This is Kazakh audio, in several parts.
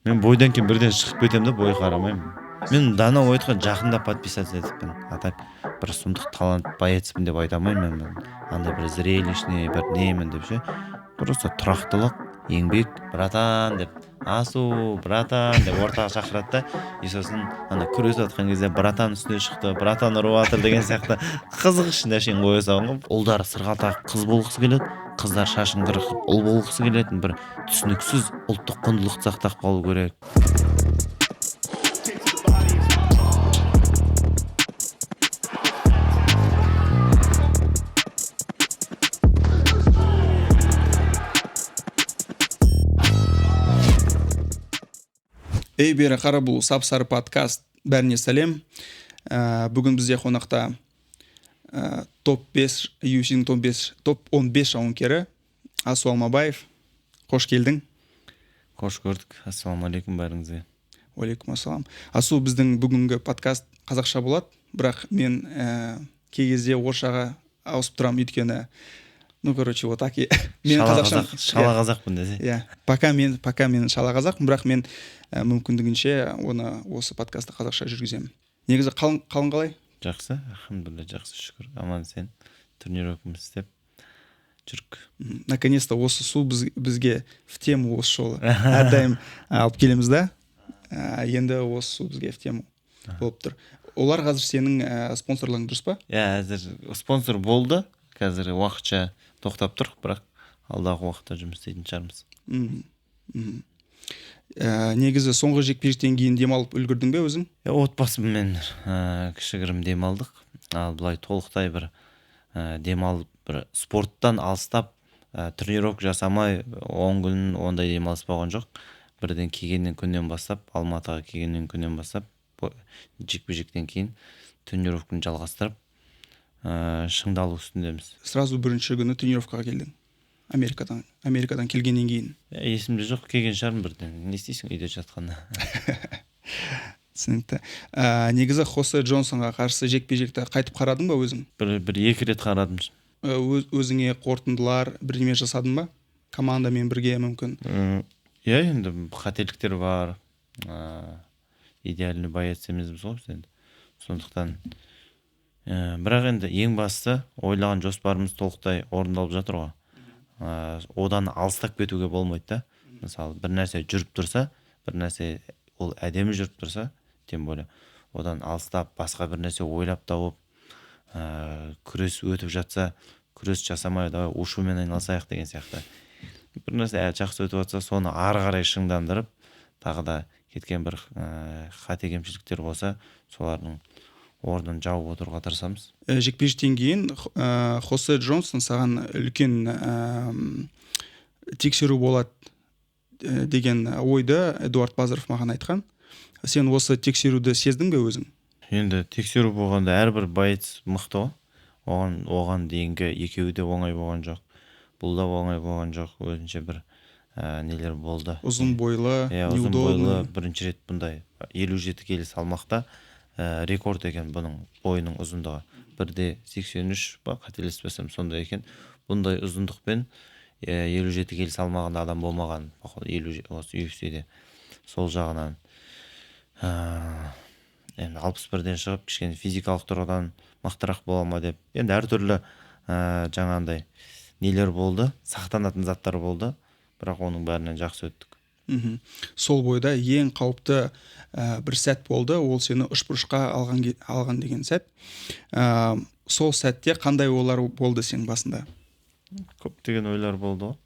Мен бойдан кейін бірден шығып кетемін да, бой қарамаймын. Мен Дана Уайтқа жақында подписаться етіппін. А так бір сұмдық талант боецпін деп айта алмаймын мен. Андай бір зрелищный, бір немін деп ше. Просто тұрақтылық, еңбек, братан деп, асу, братан деп ортаға шақырады да, и сосын ана күресіп жатқан кезде братан үстіне шықты, братан ұрып жатыр деген сияқты қызық нәрсені қоя салған ғой. Ұлдар сырға тағып қыз болғысы келеді, қыздар шашын қырқып ұл болғысы келетін бір түсініксіз ұлттық құндылықты сақтап қалу керек. Ей бері қара, бұл сап-сары подкаст. Бәріне сәлем. Бүгін бізде қонақта топ-5 UFC-ның топ-15 жауынгері Асу Алмабаев. Қош келдің. Қош көрдік. Ассалаумағалейкум бәріңізге. Уалейкум ассалам. Асу, біздің бүгінгі подкаст қазақша болады, бірақ мен кей кезде орысшаға ауысып тұрамын, өйткені вот так. Мен қазақша шала қазақпын десе. Иә. Пока мен шала қазақпын, бірақ мен мүмкіндігінше оны осы подкастты қазақша жүргіземін. Негізі қалың қалай? Жақсы, алхамдулилля, жақсы, шүкір. Аман сен. Тренировкамыз істеп жүрік. Наконец-то осы су бізге в тему осы жолы әрдайым алып келеміз да. Енді осы су бізге в тему болып тұр. Олар қазір сенің спонсорларың, дұрыс па? Иә, әзір спонсор болды. Қазір уақытша тоқтап тұр, бірақ алдағы уақытта жұмыс істейтін шығармыз. Негізі соңғы жекпе-жектен кейін демалып үлгердің бе өзің? Отбасыммен кішігірім демалдық. Ал былай толықтай бір демалып, бір спорттан алыстап, тренировка жасамай 10 күн ондай демалыс болған жоқ. Бірден келгеннен күннен бастап, Алматыға келгеннен күннен бастап, жекпе-жектен кейін тренировканы жалғастырып, шыңдалу үстіндеміз. Сразу бірінші күні тренировкаға келдің. Америкадан келгеннен кейін. Есімде жоқ, келген шығармын бірден. Не істейсің үйде жатқанда? Түсінікті. Негізі Хосе Джонсонға қарсы жекпе-жекті қайтып қарадың ба өзің? Екі рет қарадым. Өзіңе қорытындылар бірдеме жасадың ба? Командамен бірге мүмкін? Иә, енді қателіктер бар. Идеальный боец емеспіз ғой енді. Сондықтан бірақ енді ең басты ойлаған жоспарымыз толықтай орындалып жатыр ғой. Одан алыстап кетуге болмайды да. Мысалы, бір нәрсе жүріп тұрса, бір нәрсе ол әдемі жүріп тұрса, тем более одан алыстап басқа бір нәрсе ойлап тауып, күрес өтіп жатса, күрес жасамай, давай ушумен айналысайық деген сияқты. Бір нәрсе жақсы өтіп жатса, соны ары қарай шыңдандырып, тағы да кеткен бір қате кемшіліктер болса, солардың орнын жауып отыруға тырысамыз. Жекпе-жектен кейін Хосе Джонсон саған үлкен тексеру болады деген ойды Эдуард Базаров маған айтқан. Сен осы тексеруді сездің бе өзің? Енді тексеру болғанда әрбір боец мықты ғой. Оған дейінгі екеуі де оңай болған жоқ. Бұл да оңай болған жоқ. Өзінше бір нелер болды. Ұзын бойлы, ұзын бойлы, бірінші рет бұндай 57 келі салмақта рекорд екен бұның бойының ұзындығы. 1.83 ба, қателеспесем сондай екен. Бұндай ұзындықпен 57 келі салмағында адам болмаған. Осы UFC-де сол жағынан енді 61-ден шығып, кішкене физикалық тұрғыдан мықтырақ бола ма деп. Енді әртүрлі жаңағындай нелер болды, сақтанатын заттар болды, бірақ оның бәрінен жақсы өттік. Сол бойда ең қауіпті бір сәт болды, ол сені үшбұрышқа алған деген сәт. Сол сәтте қандай ойлар болды сенің басында? Көптеген ойлар болды ғой.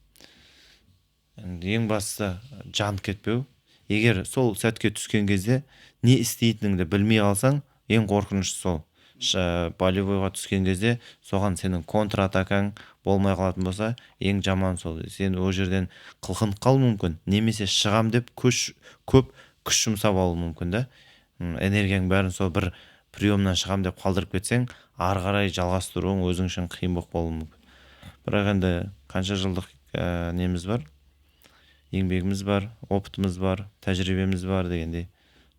Ең бастысы жан кетпеу. Егер сол сәтке түскен кезде не істейтініңді білмей қалсаң, ең қорқыныштысы сол. Болевойға түскен кезде соған сенің контратакаң болмай қалатын болса, ең жаман сол. Сен о жерден қылқынып қалу мүмкін, немесе шығам деп көп күш жұмсап алу мүмкін да. Энергияң бәрін сол бір приемнан шығам деп қалдырып кетсең, ары қарай жалғастыруың өзің үшін қиын болып қалуы мүмкін. Бірақ енді қанша жылдық неміз бар, еңбегіміз бар, опытымыз бар, тәжірибеміз бар дегендей.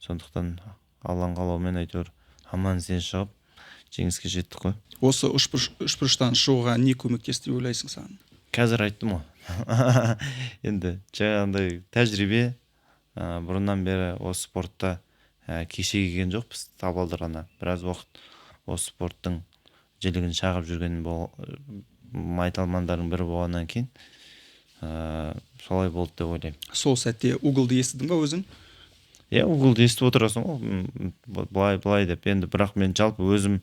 Сондықтан Алланың қалауымен әйтеуір аман сен шығып жеңіске жеттік қой. Осы үшбұрыштан шығуға не көмектесті деп ойлайсың саған? Қазір айттым ғой. Енді жаңағындай тәжірибе, бұрыннан бері осы спортта кешегіген жоқпыз. Табалдырығына біраз уақыт осы спорттың жілігін шағып жүрген майталмандардың бірі болғаннан кейін солай болды деп ойлаймын. Сол сәтте углды естідің ба өзің? Углды естіп отырасың ғой, былай деп. Енді бірақ мен жалпы өзім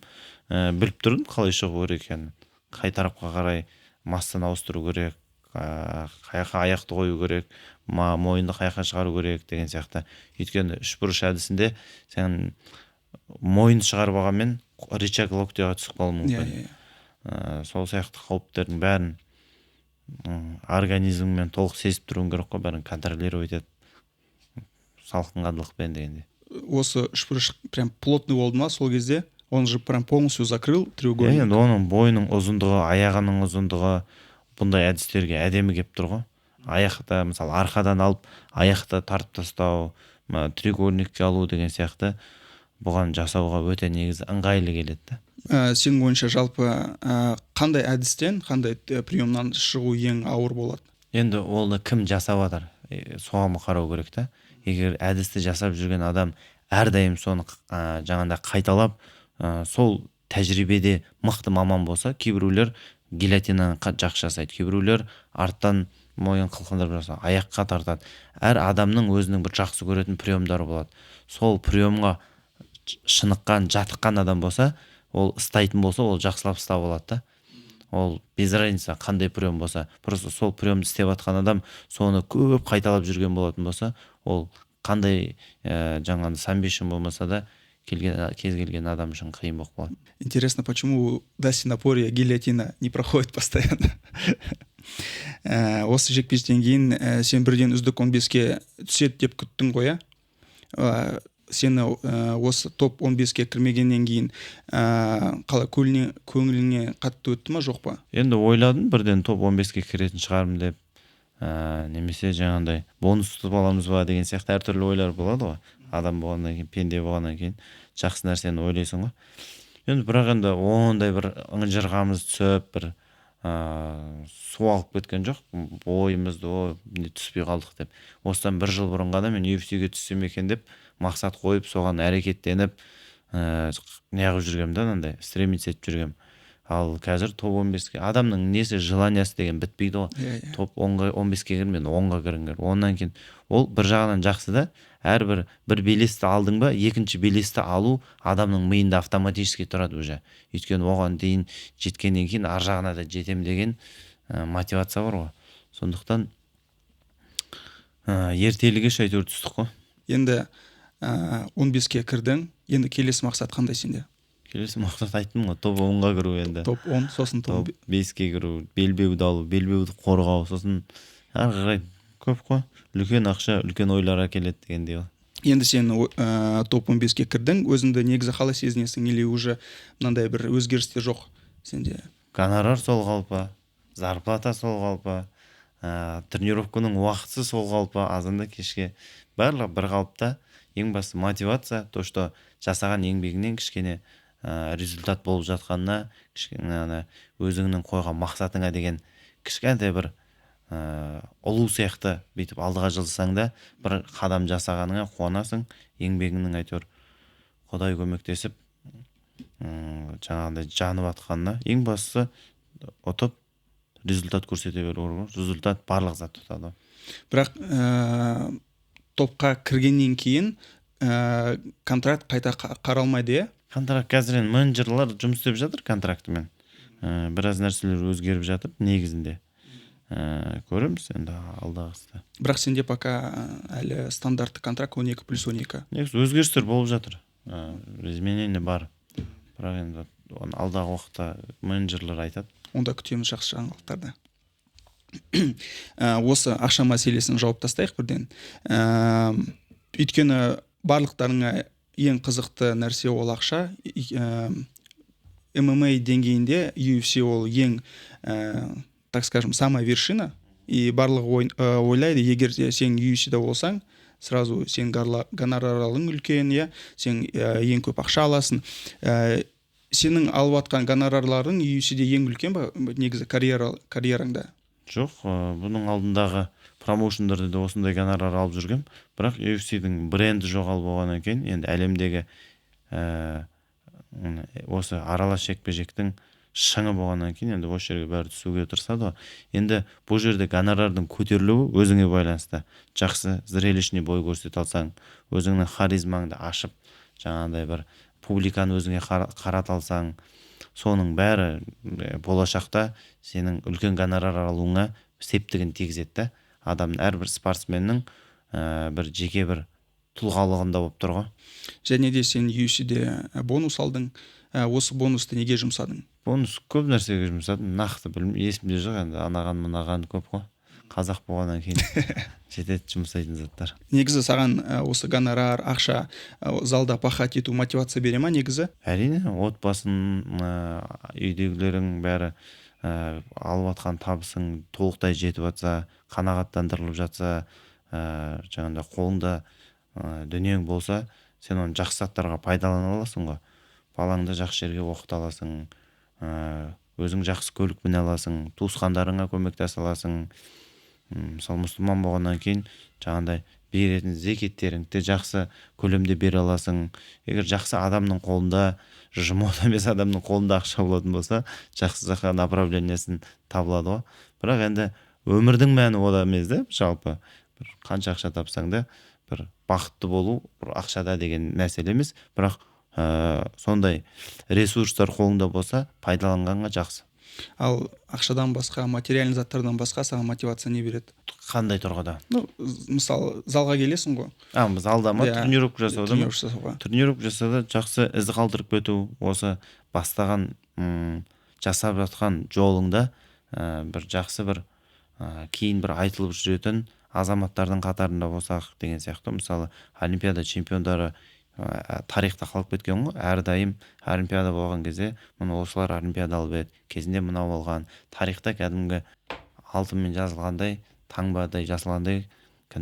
біліп тұрдым қалай шығу керек екенін. Қай тарапқа қарай массаны ауыстыру керек, қай жаққа аяқты қою керек, мойынды қай жаққа шығару керек деген сияқты. Өйткені үшбұрыш әдісінде сен мойынды шығарып алғанмен рычаг локтяға түсіп қалуы мүмкін. Сол сияқты қауіптердің бәрін организммен толық сезіп тұруың керек қой, бәрін контролировать етіп салқынқандылықпен дегенде. Осы үшбұрыш прям плотный болды ма сол кезде? Он же прям полностью закрыл треугольник. Енді оның бойының ұзындығы, аяғының ұзындығы бұндай әдістерге әдемі келіп тұр ғой. Аяқта мысалы арқадан алып аяқта тартып тастау, треугольникке алу деген сияқты бұған жасауға өте негізі ыңғайлы келеді. Сенің ойынша жалпы қандай әдістен, қандай приемнан шығу ең ауыр болады? Енді оны кім жасап жатыр, соған қарау керек та. Егер әдісті жасап жүрген адам әрдайым соны жаңағыда қайталап, сол тәжірибеде мықты маман болса, кейбіреулер гильотинаны жақсы жасайды, кейбіреулер арттан мойын қылқындырып жасайды, аяққа тартады. Әр адамның өзінің бір жақсы көретін приемдары болады. Сол приемға шыныққан, жатыққан адам болса, ол ұстайтын болса, ол жақсылап ұстап алады да. Ол без разница қандай прием болса, просто сол приемды істеп жатқан адам соны көп қайталап жүрген болатын болса, ол қандай жаңағы самбишн болмаса да кез келген адам үшін қиын болып қалады. Интересно, почему у Дастина Пория гильотина не проходит постоянно? Осы жекпе-жектен кейін сен бірден үздік 15-ке түседі деп күттің ғой, сені осы топ 15-ке кірмегеннен кейін қалай көңіліңе қатты өтті ма, жоқ па? Енді ойладым бірден топ 15-ке кіретін шығармын деп, немесе жаңағындай бонус ұтып аламыз ба деген сияқты әртүрлі ойлар болады ғой. Адам болғаннан кейін, пенде болғаннан кейін жақсы нәрсені ойлайсың ғой. Енді бірақ енді ондай бір ыңжырғамыз түсіп, бір су алып кеткен жоқ, бойымызды не түспей қалдық деп. Осыдан бір жыл бұрын ғана мен UFC-ге түссем екен деп мақсат қойып, соған әрекеттеніп неғып жүргем да, андай стремиться етіп жүргем. Ал қазір топ 15-ке адамның несі желаниясы деген бітпейді ғой. Топ 15-ке кірмен 10-ға кіріңдер. Онан кейін ол бір жағынан жақсы да, әрбір бір белесті алдың ба, екінші белесті алу адамның миында автоматически тұрады уже. Өйткені оған дейін жеткеннен кейін ар жағына да жетем деген мотивация бар ғой. Сондықтан ертеліге әйтеуір түстік қой. Енді 15-ке кірдің, енді келесі мақсат қандай сенде? Келесі мақсат айттым ғой, топ 10-ға кіру енді. Топ 10, сосын топ 5-ке кіру, белбеуді алу, белбеуді қорғау, сосын ары қарай көп қой. Үлкен ақша, үлкен ойлар әкеледі дегендей ғой. Енді сен топ 15-ке кірдің, өзіңді негізі қалай сезінесің, или уже мынандай бір өзгерістер жоқ сенде? Гонорар сол қалпы, зарплата сол қалпы, тренировканың уақытысы сол қалпы, азанда кешке барлығы бір қалыпта. Ең басты мотивация, то, что жасаған еңбегінен кішкене результат болып жатқанына, кішкене өзіңнің қойған мақсатыңа деген кішкентай бір ұлу сияқты бүйтіп алдыға жылжысаң да, бір қадам жасағаныңа қуанасың, еңбегіңнің әйтеуір Құдай көмектесіп жаңағыдай жанып атқанына. Ең бастысы ұтып результат көрсете беру керек. Результат барлық зат тұтады. Бірақ топқа кіргеннен кейін контракт қайта қаралмайды, Контракт қазір енді менеджерлар жұмыс істеп жатыр контрактымен. Біраз нәрселер өзгеріп жатыр негізінде. Көреміз енді алдағысты. Бірақ сенде пока әлі стандартты контракт 12+12. Негізі өзгерістер болып жатыр. Изменение бар. Бірақ енді алдағы уақытта менеджерлар айтады. Онда күтеміз жақсы жаңалықтарды. Осы ақша мәселесін жауап тастайық бірден. Өйткені барлықтарыңа ең қызықты нәрсе ол ақша. MMA деңгейінде UFC ол ең, так скажем, самая вершина. И барлығы ойлайды, егер сен UFC-да болсаң, сразу сен гонорарың үлкен, сен ең көп ақша аласың. Сенің алып атқан гонорарларың UFC-де ең үлкен ба, негізі карьераңда? Жоқ, бұның алдындағы промоушндарда да осындай гонорар алып жүргем, бірақ UFC-дің бренді жоғалып болғаннан кейін енді әлемдегі осы аралас жекпе-жектің шыңы болғаннан кейін енді осы жерге бәрі түсуге тырысады ғой. Енді бұл жерде гонорардың көтерілуі өзіңе байланысты. Жақсы зрелищный бой көрсете алсаң, өзіңнің харизмаңды ашып, жаңағындай бір публиканы өзіңе қарата алсаң, соның бәрі болашақта сенің үлкен гонорар алуыңа септігін тигізеді да. Адамның әрбір спортсменнің бір жеке бір тұлғалығында болып тұр ғой. Және де сен UFC-де бонус алдың. Осы бонусты неге жұмсадың? Бонус көп нәрсеге жұмсадым. Нақты есімде жоқ енді. Анаған көп қой. Қазақ болғаннан кейін жетеді жұмсайтын заттар. Негізі саған осы гонорар, ақша, залда пахать ету мотивация бере ма негізі? Әрине, отбасын, үйдегілерің бәрі алып атқан табысың толықтай жетіп жатса, қанағаттандырылып жатса, жаңағыда қолыңда дүниең болса, сен оны жақсы заттарға пайдалана аласың ғой. Балаңды жақсы жерге оқыта аласың, өзің жақсы көлік міне аласың, туысқандарыңа көмектесе аласың. Мысалы мұсылман болғаннан кейін жаңағыдай беретін зекеттеріңді жақсы көлемде бере аласың. Егер жақсы адамның қолында, жымот емес адамның қолында ақша болатын болса, жақсы жаққа направлениясын табылады ғой. Бірақ енді өмірдің мәні ода емес да, жалпы бір қанша ақша тапсаң да бір бақытты болу бір ақшада деген мәселе емес, бірақ сондай ресурстар қолыңда болса пайдаланғанға жақсы. Ал ақшадан басқа, материальный заттардан басқа саған мотивация не береді? Қандай тұрғыда? Мысалы, залға келесің ғой. Залда ма? Тренировка жасауда ма? Тренировка жасауда жақсы із қалдырып кету, осы бастаған жасап жатқан жолыңда бір жақсы бір кейін бір айтылып жүретін азаматтардың қатарында болсақ деген сияқты. Мысалы, олимпиада чемпиондары тарихта қалып кеткен ғой. Әрдайым олимпиада болған кезде мұны осылар олимпиада алып еді, кезінде мынау болған. Тарихта кәдімгі алтынмен жазылғандай, таңбадай жасалғандай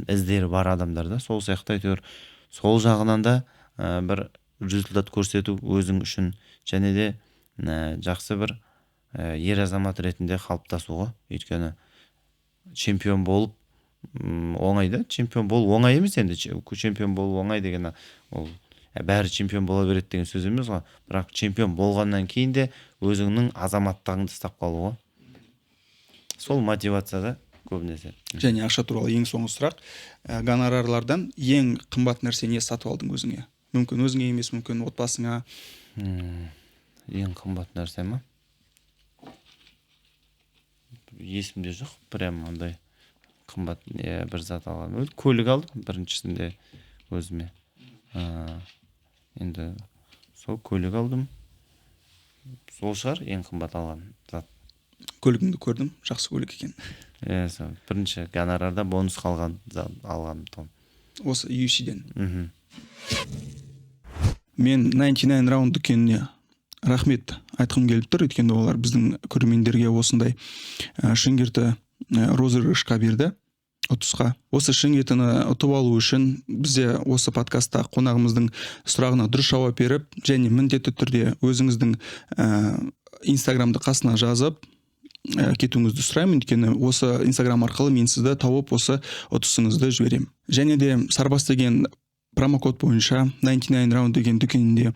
іздері бар адамдар да. Сол сияқты әйтеуір сол жағынан да бір результат көрсету өзің үшін, және де жақсы бір ер азамат ретінде қалыптасу ғой. Өйткені чемпион болып оңай да, чемпион болу оңай емес енді. Чемпион болу оңай деген ол бәрі чемпион бола береді деген сөз емес ғой. Бірақ чемпион болғаннан кейін де өзіңнің азаматтығыңды ұстап қалу ғой. Сол мотивацияда көбінесе. Және ақша туралы ең соңғы сұрақ. Гонорарлардан ең қымбат нәрсе не сатып алдың өзіңе? Мүмкін өзіңе емес, мүмкін отбасыңа. Ең қымбат нәрсе ма? Есімде жоқ, прям андай қымбат бір зат алған. Көлік алдым біріншісінде өзіме. Енді сол көлік алдым. Сол шығар ең қымбат алған зат. Көлігіңді көрдім, жақсы көлік екен. Сол бірінші гонорарда бонус қалған алған. Осы UFC-ден. Мен 99 раунд дүкеніне рахмет айтқым келіп тұр, өйткені олар біздің көрермендерге осындай шынгерті розыгрышқа берді. ұтысқа. Осы шынгертіні ұтып алу үшін бізде осы подкастта қонағымыздың сұрағына дұрыс жауап беріп, және міндетті түрде өзіңіздің инстаграмды қасына жазып кетуіңізді сұраймын, өйткені осы инстаграм арқылы мен сізді тауып осы ұтысыңызды жіберем. Және де Сарбас деген промокод бойынша 99 раунд деген дүкенінде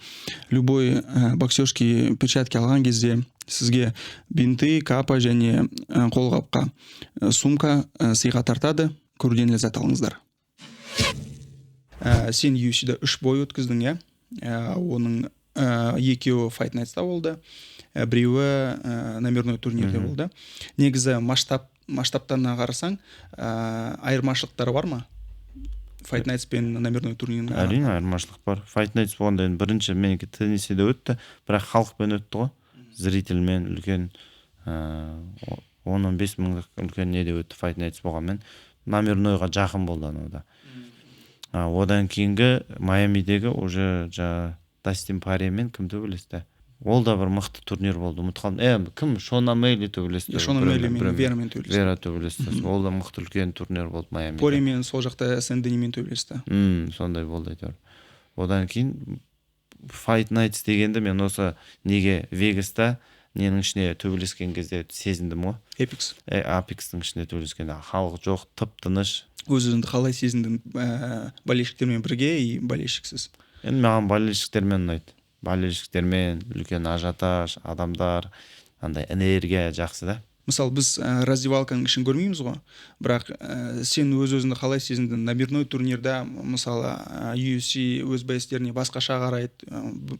любой боксерский перчатки алған кезде сізге бинты, капа және қолғапқа сумка сыйға тартады. Көруден ләззат алыңыздар. Сен UFC-да 3 бой өткіздің, иә? Оның екеуі Fight Nights'та болды, біреуі номерной турнирде болды. Негізі масштабтарына қарасаң, айырмашылықтары бар ма? Fight Nights пен номерной турнирінің? Әрине, айырмашылық бар. Fight Nights болғанда бірінші менікі Теннесседе өтті, бірақ халықпен өтті ғой. Зрительмен үлкен 10-15 мыңдық үлкен неде өтті Fight Nights болғанмен. Номернойға жақын болды анада. Одан кейінгі Майамидегі уже Дастин Паремен кім төбелесті? Ол да бір мықты турнир болды. Ұмытып қалдым. Кім? Шона Мейли төбелесті. Шона Мейли мен Верамен төбелесті. Вера төбелесті. Ол да мықты үлкен турнир болды Майамиде. Поремен сол жақта Сен-Денимен төбелесті. Сондай болды әйтеуір. Одан кейін Fight Nights дегенде мен осы неге Вегаста ненің ішіне төбелескен кезде сезіндім ғой. Эпикс. Апекстің ішінде төбелескенде халық жоқ, тып-тыныш. Өз-өзіңді қалай сезіндің болельщиктермен бірге и болельщиксіз? Енді маған болельщиктермен ұнайды. Болельщиктермен үлкен ажиотаж, адамдар, андай энергия жақсы да. Мысалы, біз раздевалканың ішін көрмейміз ғой, бірақ сен өз-өзіңді қалай сезіндің? Наберной турнирда, мысалы, UFC өз бәйістеріне басқаша қарайды,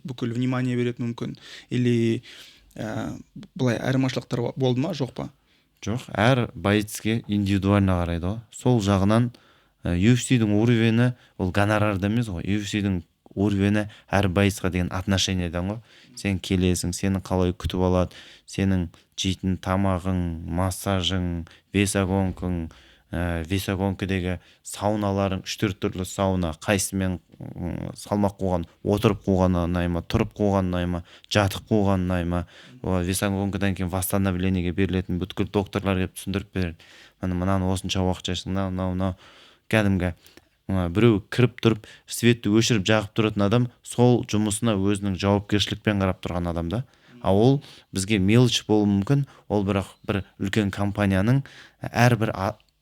бүкіл внимание береді мүмкін, или былай айырмашылықтар болды ма, жоқ па? Жоқ, әр боецке индивидуально қарайды ғой. Сол жағынан UFC-дің уровені ол гонорарда емес ғой. UFC-дің уровені әр боецқа деген отношениедан ғой. Сен келесің, сені қалай күтіп алады, сенің жейтін тамағың, массажың, весогонкың, весогонкідегі сауналарың, 3-4 түрлі сауна, қайсымен салмақ қуған, отырып қуғаны ұнай ма, тұрып қуған ұнай ма, жатып қуған ұнай ма. Весогонкадан кейін восстановлениеге берілетін бүткіл докторлар келіп түсіндіріп береді. Мынаны осынша уақыт жасың, мынау кәдімгі біреу кіріп тұрып светті өшіріп жағып тұратын адам сол жұмысына өзінің жауапкершілікпен қарап тұрған адам да. Ол бізге мелочь болуы мүмкін, ол бірақ бір үлкен компанияның әрбір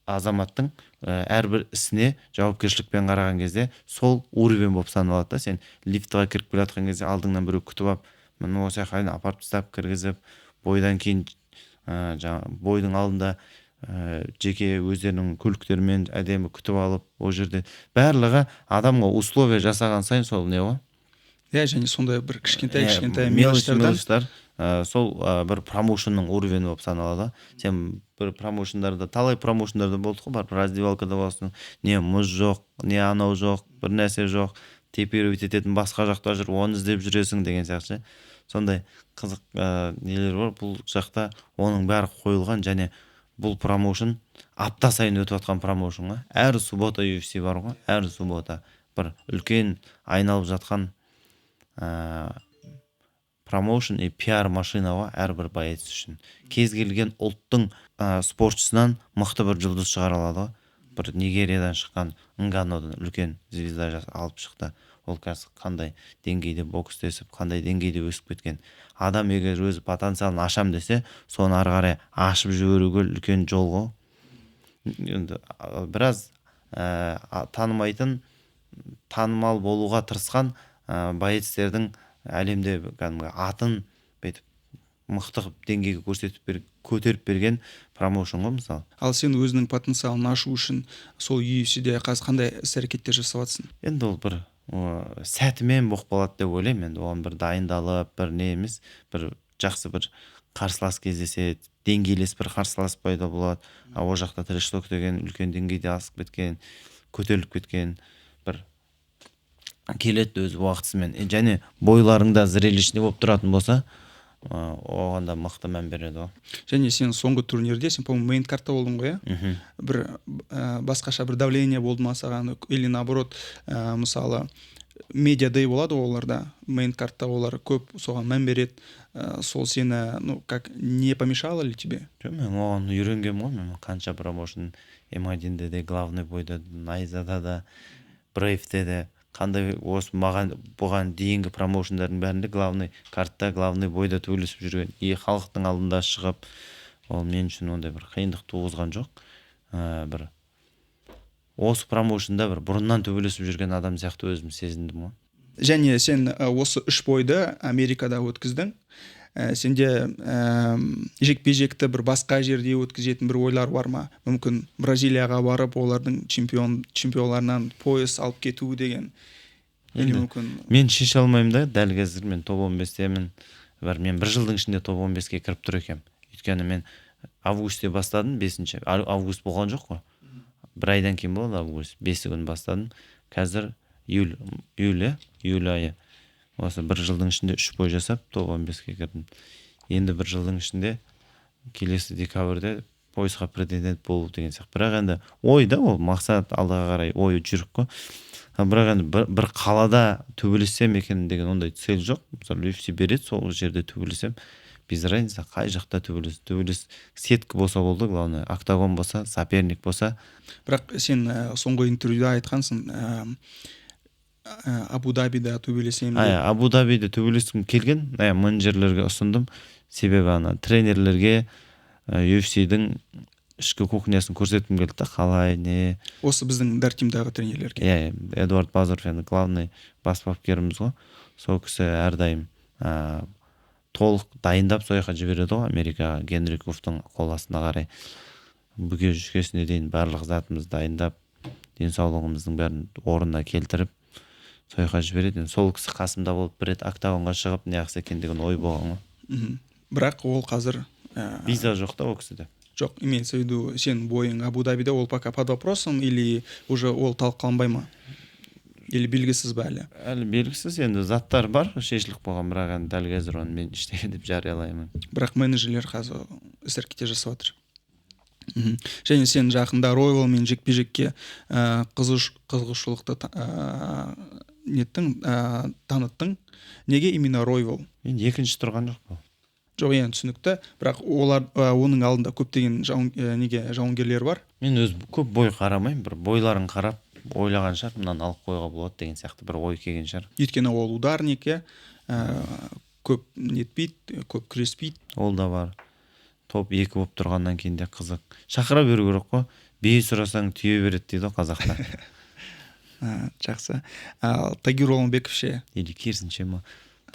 азаматтың әрбір ісіне жауапкершілікпен қараған кезде сол уровень болып саналады да. Сен лифтіға кіріп келе жатқан кезде алдыңнан біреу күтіп алып, міне осы жаққа апарып тастап кіргізіп, бойдан кейін бойдың алдында жеке өздерінің көліктерімен әдемі күтіп алып, ол жерде барлығы адамға условия жасаған сайын сол не ғой? Және сондай бір кішкентай мелочьтар сол бір промоушенның уровені болып саналады. Сен бір промоушендарда, талай промоушендарда болдық қой, бар раздевалкада болсын, не мұз жоқ, не анау жоқ, бір нәрсе жоқ, тепировать ететін басқа жақта жүр, оны іздеп жүресің деген сияқты. Сондай қызық нелер бар. Бұл жақта оның бәрі қойылған, және бұл промоушен апта сайын өтіп жатқан промоушен ғой. Әр суббота UFC бар ғой, әр суббота бір үлкен айналып жатқан промоушен и пиар машина ғой әрбір боец үшін. Кез келген ұлттың спортшысынан мықты бір жұлдыз шығара алады ғой. Бір Нигериядан шыққан Нганодан үлкен звезда алып шықты. Ол қазір қандай деңгейде бокс тесіп, қандай деңгейде өсіп кеткен. Адам егер өзі потенциалын ашам десе, соны ары қарай ашып жіберуге үлкен жол ғой. Енді біраз танымайтын, танымал болуға тырысқан боецтердің әлемде атын бетіп мықты деңгейге көтеріп берген промоушен ғой мысалы. Ал сен өзінің потенциалын ашу үшін сол UFC-де қазір қандай іс-әрекеттер жасап жатсың? Енді ол бір сәтімен болып қалады деп ойлаймын. Енді оған бір дайындалып, бір не емес, бір жақсы бір қарсылас кездеседі, деңгейлес бір қарсылас пайда болады. Ол жақта трэш-ток деген үлкен деңгейде асып кеткен, көтеріліп кеткен бір келеді өз уақытысымен. Және бойларыңда зрелищный болып тұратын болса, оған да мықты мән береді ғой. Және сен соңғы турнирде, сен по-моему мейн картта болдың ғой, иә? Бір басқаша бір давление болды ма саған, или наоборот, мысалы медиа дэй болады оларда, мейн картта олар көп соған мән береді, сол сені, как не помешало ли тебе? Жоқ, мен оған үйренгем ғой, мен қанша промоушен М1-де де, главный бойда, Найзада да, Брейвте де, қандай осы бұған дейінгі промоушендардың бәрінде главный картта, главный бойда төбелесіп жүрген, халықтың алдында шығып, ол мен үшін ондай бір қиындық туғызған жоқ. Бір осы промоушенда бір бұрыннан төбелесіп жүрген адам сияқты өзім сезіндім ғой. Және сен осы 3 бойды Америкада өткіздің. Сенде жекпе-жекті бір басқа жерде өткізетін бір ойлар бар ма? Мүмкін Бразилияға барып, олардың чемпионларынан пояс алып кету деген. Мен шеше алмаймын да, дәл қазір мен топ 15-темін. Мен бір жылдың ішінде топ 15-ке кіріп тұр екем. Өйткені мен августте бастадым, 5 август болған жоқ қой. Бір айдан кейін болды август, 5 күн бастадым. Қазір июль айы. Осы бір жылдың ішінде 3 бой жасап, топ 15-ке кірдім. Енді бір жылдың ішінде келесі декабрьде поясқа претендент болу деген сияқты. Бірақ енді ой да, ол мақсат алдыға қарай ой жүріп қой. Бірақ енді бір қалада төбелессем екен деген ондай цель жоқ. Мысалы UFC береді, сол жерде төбелесем, без разницы қай жақта төбелес сетка болса болды, главное, октагон болса, соперник болса. Бірақ сен соңғы интервьюда айтқансың, Абу-Дабида төбелесем деп. Абу-Дабиде төбелескім келген, менеджерлерге ұсындым. себебі ана тренерлерге UFC-дің ішкі кухнясын көрсеткім келді да, қалай не. Осы біздің Дартимдағы тренерлерге. Иә, Эдуард Базаров енді главный бас бапкеріміз ғой. Сол кісі әрдайым толық дайындап сол жаққа жібереді ғой, Америкаға, Генри Куфтың қол астына қарай. Бүге жүшкесіне дейін барлық затымызды дайындап, денсаулығымыздың бәрін орнына келтіріп, сол жаққа жібереді. Сол кісі қасымда болып бір рет октагонға шығып неғысы екен деген ой болған ғой. Бірақ ол қазір виза жоқ та ол кісіде. жоқ, имеется в виду, сен бойың Абу-Дабиде, ол пока под вопросом, или уже ол талқыланбай ма? Или белгісіз ба әлі? Әлі белгісіз, енді заттар бар, шешілік болған, бірақ енді дәл қазір оны мен іштеген деп жариялаймын. Бірақ менеджерлер қазір іс-әрекеттер жасап жатыр. Және сен жақында Ройволмен жекпе-жекке қызығушылықты таныттың. Неге именно Ройвол? Мен екінші тұрған жоқ бұл. Жоқ, енді түсінікті, бірақ олар оның алдында көптеген жауынгерлер бар. Мен өз көп бой қарамаймын, бір бойларын қарап ойлаған шығар, мынаны алып қойға болады деген сияқты бір ой келген шығар. Өйткені ол ударник, көп нетпейді, көп күреспейді. Ол да бар. Топ екі болып тұрғаннан кейін де қызық. Шақыра беру керек қой. Бие сұрасаң түйе береді дейді қазақта. Жақсы. Тагир Омарбеков ше? Или керісінше ма?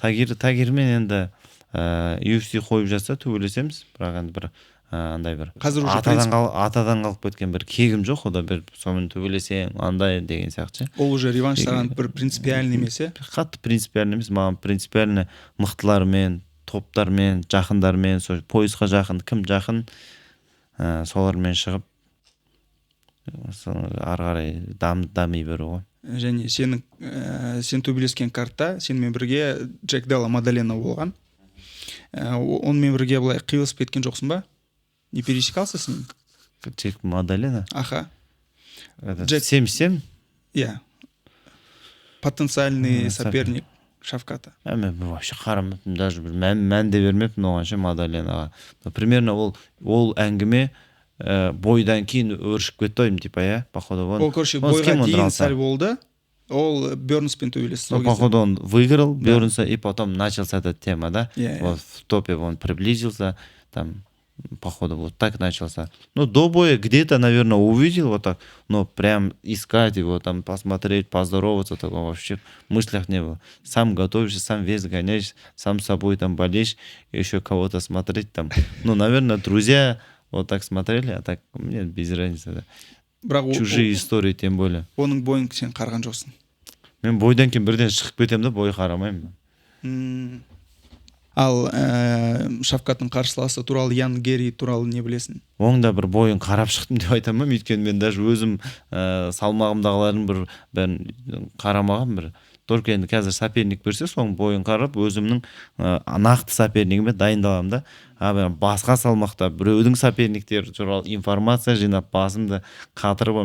Тагирмен енді UFC қойып жатса төбелесеміз, бірақ енді бір андай бір қазір уже атадан қалып кеткен бір кегім жоқ, ода бір сонымен төбелесем андай деген сияқты. Ол уже реванш саған бір принципиальный емес, қатты принципиальный емес, маған принципиальный мықтылармен, топтармен, жақындармен, сол поясқа жақын, кім жақын, солармен шығып ары қарай дами беру ғой. Және сен төбелескен картта сенімен бірге Джек Делла Мадалена болған. Онымен бірге былай қиылысып кеткен жоқсың ба? Не пересекался с ним? Джек Мадалена? Аха. 7-7? Иә. Потенциальный соперник Шавката. Мен вообще қарамаппын, даже бір мән де бермеппін оған ше Мадаленаға. Примерно ол әңгіме бойдан кейін өршіп кетті ойым, типа, я, походу, ол короче бойға дейін сәл болды. Ол Бернспен төбелесті. Походу он выиграл Бернса, и потом начался эта тема, да? Вот в топе он приблизился, там, походу, вот так начался. Ну, до боя где-то, наверное, увидел вот так, но прям искать его, там, посмотреть, поздороваться, такого вообще в мыслях не было. Сам готовишься, сам вес гоняешь, сам собой там болеешь, еще кого-то смотреть там. Ну, наверное, друзья вот так смотрели, а так мне без разницы, да. Чужие истории, тем более. Оның бойын сен қарған жоқсың. Мен бойдан кейін бірден шығып кетем да, бой қарамаймын. Ал Шавкаттың қарсыласы туралы, Ян Герри туралы не білесің? Оның да бір бойын қарап шықтым деп айтамын, өйткені мен даже өзім салмағымдағылардың бәрін қарамаған бір. Только енді қазір соперник берсе, соның бойын қарап, өзімнің нақты сопернигіме дайындаламын да. Басқа салмақта біреудің соперниктері туралы информация жинап, басымды қатырып,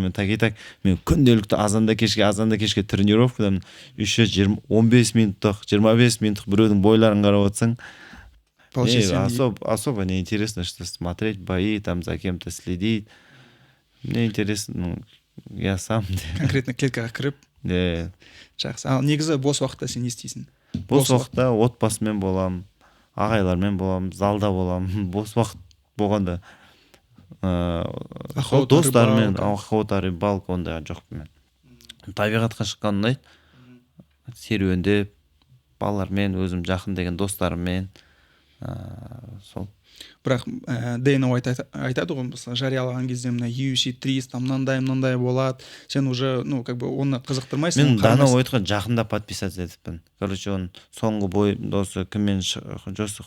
мен күнделікті азанда кешке тренировкадан 15 минуттық, 25 минуттық біреудің бойларын қарап отырсың. Особо не интересно, что смотреть бои, там за кем-то следить. Мне интересно, я сам. Конкретно клеткаға кіріп. Жақсы. Ал негізі бос уақытта сен не істейсің? Бос уақытта отбасымен болам, ағайлармен болам, залда болам. Бос уақыт болғанда достармен, охота, рыбалка онда жоқ мен. Табиғатқа шыққан ұнайды. Серуендеп, балалармен, өзім жақын деген достарыммен. Сол. Бірақ Дэйна Уайт айтады ғой, мысалы жариялаған кезде мына UFC 300 там мынандай болады. Сен уже, оны қызықтырмайсың. Мен Дана Уайтқа жақында подписаться етіппін. Короче, он соңғы бой досы кіммен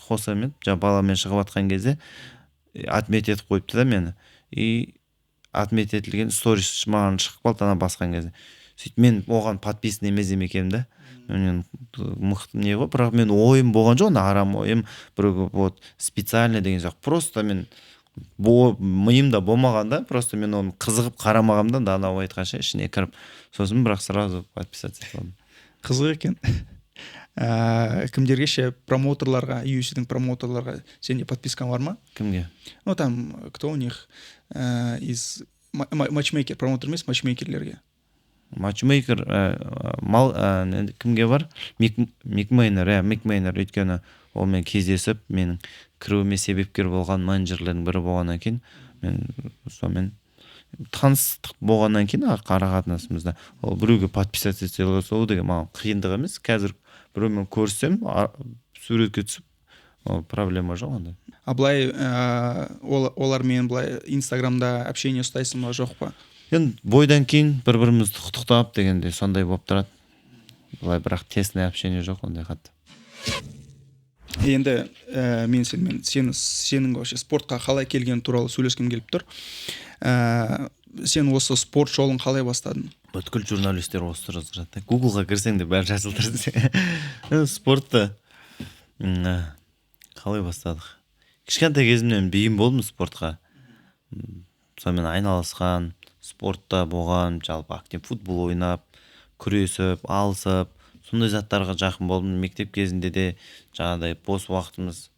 Хосамен, баламен шығып атқан кезде отмет етіп қойыпты да мені. И отмет етілген сторис маған шығып қалды ана басқан кезде. Сөйтіп мен оған подписан емес екенмін да. Мен мықты не ғой, бірақ мен ойым болған жоқ, арам ойым бір вот специально деген жоқ. Просто мен миымда болмағанда, просто мен оны қызығып қарамағамда Дана Уайтқа ішіне кіріп, сосын бірақ сразу подписаться етіп. Қызық екен. Кімдерге ше промоутерларға, UFC-дің промоутерларға сенде подпискан бар ма? Кімге? Ну там, кто у них из матчмейкер, промоутер емес, матчмейкерлерге. Матчмейкер кімге бар? Мик Мейнер, өйткені олмен кездесіп менің кіруіме себепкер болған менеджерлердің бірі болғаннан кейін мен сонымен таныстық болғаннан кейін ара қатынасымызда ол біреуге подписаться ете салу деген маған қиындық емес. Қазір біреумен көрсем суретке түсіп ол проблема жоқ онда. А былай олармен былай инстаграмда общение ұстайсың ба жоқ па? Енді бойдан кейін бір-бірімізді құттықтап дегенде сондай болып тұрады. Былай бірақ тесное общение жоқ ондай қатты. Енді мен сенің вообще спортқа қалай келген туралы сөйлескім келіп тұр. Сен осы спорт жолын қалай бастадың? Бүткіл журналистер осы жазып жатты. Гуглға кірсең де бәрі жазылып тұр. Спортты қалай бастадық? Кішкентай кезімнен бейім болдым спортқа. Сонымен айналысқан, спортта болған, жалпы актив футбол ойнап, күресіп, алысып, сондай заттарға жақын болдым. Мектеп кезінде де жаңағыдай бос уақытымыз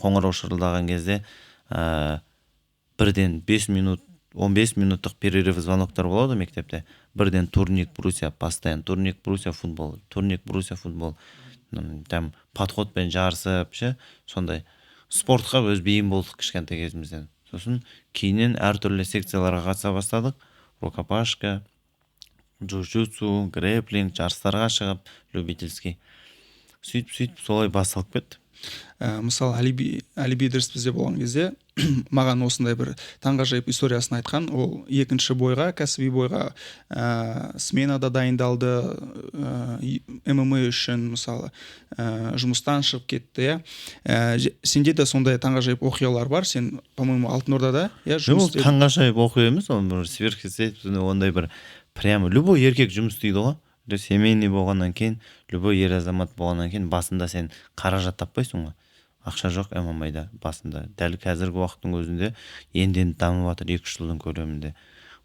қоңырау шырылдаған кезде бірден 15 минуттық перерыв звоноктар болады мектепте. Бірден турник Брусия, постоянно турник Брусия футбол, турник Брусия футбол. Там подходпен жарысып, сондай спортқа өз бейім болдық кішкентай кезімізден. Сосын кейіннен әртүрлі секцияларға қатыса бастадық. Рукопашка, джиу-джитсу, грэплинг, жарыстарға шығып, любительский. Сөйтіп солай басталып кетті. Мысалы Алиби Идрис бізде болған кезде маған осындай бір таңғажайып историясын айтқан. Ол екінші бойға, кәсіби бойға сменада дайындалды, ММА үшін мысалы жұмыстан шығып кетті. Сенде де сондай таңғажайып оқиғалар бар. Сен, по-моему, Алтын Ордада жұмыс істедің. Таңғажайып оқиға емес, ол бір сверхъестественный, ондай бір прямо любой еркек жұмыс істейді ғой. Семейный болғаннан кейін, любой ер азамат болғаннан кейін басында сен қаражат таппайсың ғой. Ақша жоқ ММА-да басында. Дәл қазіргі уақыттың өзінде енді дамып жатыр 2 жылдың көлемінде.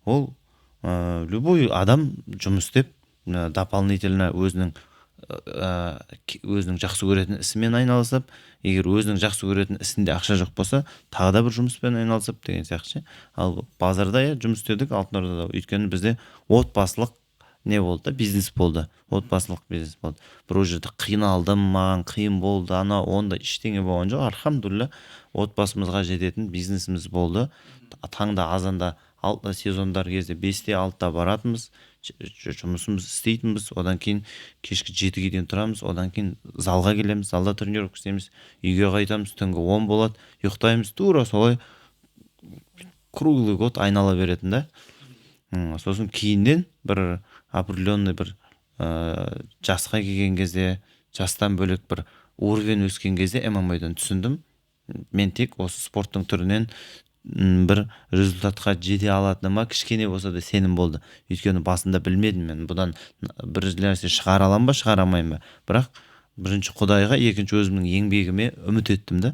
Ол любой адам жұмыс істеп, дополнительно өзінің жақсы көретін ісімен айналысып, егер өзінің жақсы көретін ісінде ақша жоқ болса, тағы да бір жұмыспен айналысып деген сияқты. Ал базарда жұмыс істедік Алтын Ордада. Өйткені бізде отбасылық не болды? Бизнес болды. Отбасылық бизнес болды. Бір жерде қиналдым, маған қиын болды, онда ештеңе болған жоқ. Альхамдулилля, отбасымызға жететін бизнесіміз болды. Таңда азанда сезондар кезде 5-те 6-та баратынбыз, жұмысымыз істейтінбіз. Одан кейін кешкі 7-ге дейін тұрамыз. Одан кейін залға келеміз, залда тренировка істейміз, үйге қайтамыз, түнгі 10 болады, ұйықтаймыз. Тура солай круглый год айнала беретін да. Сосын кейіннен бір определенный бір жасқа келген кезде, жастан бөлек бір уровень өскен кезде ММА-дан түсіндім. Мен тек осы спорттың түрінен бір результатқа жете алатыныма кішкене болса да сенім болды. Өйткені басында білмедім мен бұдан бір нәрсе шығара аламын ба, шығара алмаймын ба. Бірақ бірінші Құдайға, екінші өзімнің еңбегіме үміт еттім да.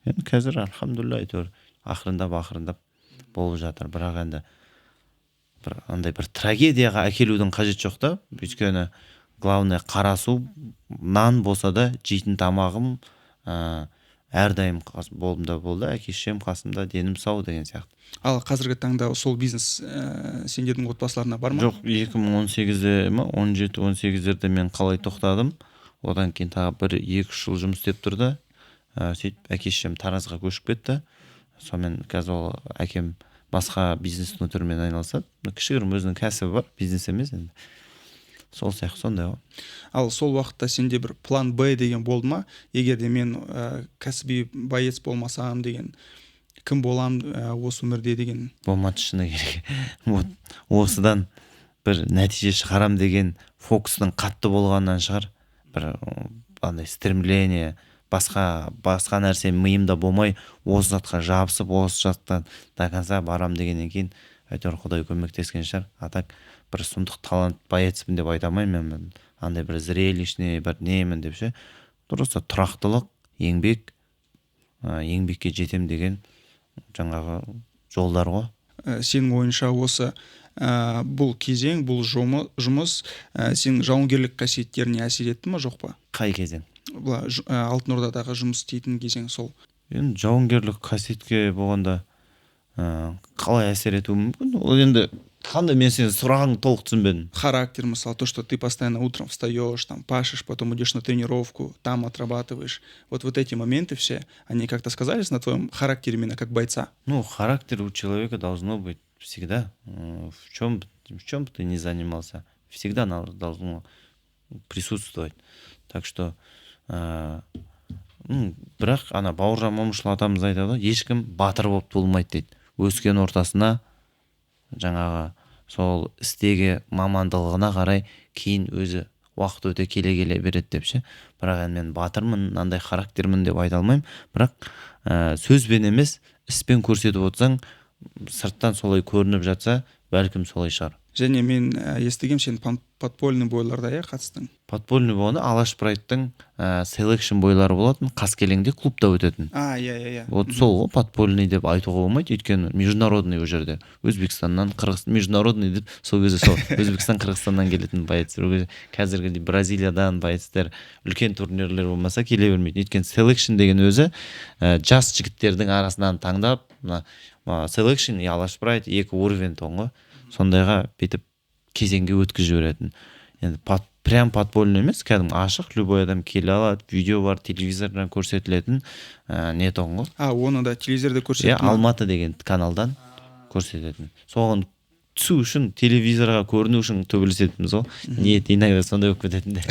Енді қазір альхамдулилля әйтеуір ақырындап болып жатыр. Бірақ енді андай бір трагедияға әкелудің қажет жоқ та. Өйткені главное қарасу, нан болса да жейтін тамағым әрдайым болымда болды. Әке-шешем қасымда, денім сау деген сияқты. Ал қазіргі таңда сол бизнес сендердің отбасыларына бар ма? Жоқ, 2018-де ме, 17-18-дерде мен қалай тоқтадым. Одан кейін тағы 1-2 жыл жұмыс істеп тұрды. Сөйтіп әке-шешем Таразға көшіп кетті. Сонымен қазір ол әкем басқа бизнестің түрімен айналысады. Кішігірім өзінің кәсібі бар, бизнес емес енді. Сол сияқты сондай ғой. Ал сол уақытта сенде бір план Б деген болды ма? Егер де мен кәсіби боец болмасам деген, кім болам осы өмірде деген? Болмады шыны керек. Осыдан бір нәтиже шығарам деген фокустың қатты болғаннан шығар. Бір андай стремление, басқа нәрсе миымда болмай, осы затқа жабысып, осы жақтан до конца барам дегеннен кейін әйтеуір Құдай көмектескен шығар. Атак бір сұмдық талант боецпін деп айта алмаймын мен. Андай бір зрелищный, бір немін деп ше. Дұрыс, тұрақтылық, еңбекке жетем деген жаңағы жолдар ғой. Сенің ойынша осы бұл кезең, бұл жұмыс сенің жауынгерлік қасиеттеріне әсер етті ме, жоқ па? Қай кезең? Алтын Ордадағы жұмыс істейтін кезең сол. Енді жауынгерлік қасиетке болғанда қалай әсер етуі мүмкін? Ол енді қандай мен сенің сұрағыңды толық түсінбедім. Характер, мысалы, то, что ты постоянно утром встаешь, там, пашешь, потом идешь на тренировку, там отрабатываешь. Вот эти моменты все, они как-то сказались на твоем характере именно как бойца? Ну, характер у человека должно быть всегда. В чем бы ты ни занимался, всегда должно присутствовать. Так что бірақ ана Бауыржан Момышұлы атамыз айтады ғой, ешкім батыр болып болмайды дейді. Өскен ортасына жаңағы сол істегі мамандылығына қарай кейін өзі уақыт өте келе береді деп ше. Бірақ мен батырмын, мынандай характермін деп айта алмаймын. Бірақ сөзбен емес, іспен көрсетіп отырсаң, сырттан солай көрініп жатса, бәлкім солай шығар. Және мен естігем, сен подпольный бойларда қатыстың. Подпольный болғанда Алаш Прайдтың селекшн бойлары болатын, Қаскелеңде клубта өтетін. Иә. Вот сол ғой подпольный деп айтуға болмайды, өйткені международный ол жерде. Өзбекстаннан, международный деп сол кезде сол Өзбекстан, Қырғызстаннан келетін боецтер. Қазіргі Бразилиядан боецтер үлкен турнирлер болмаса келе бермейді. Өйткені селекшн деген өзі жас жігіттердің арасынан таңдап, селекшн и Алаш Прайд екі уровень тоңғы. Сондайға бетіп кезеңге өткізіп жіберетін. Енді прям подпольный емес, кәдімгі ашық, любой адам келе алады, видео бар, телевизордан көрсетілетін не тоңғы. Оны да телевизорда көрсететін. Алматы деген каналдан көрсететін. Соған түсу үшін, телевизорға көріну үшін төбелесетінбіз ғой. Ниет иногда сондай болып кететін де.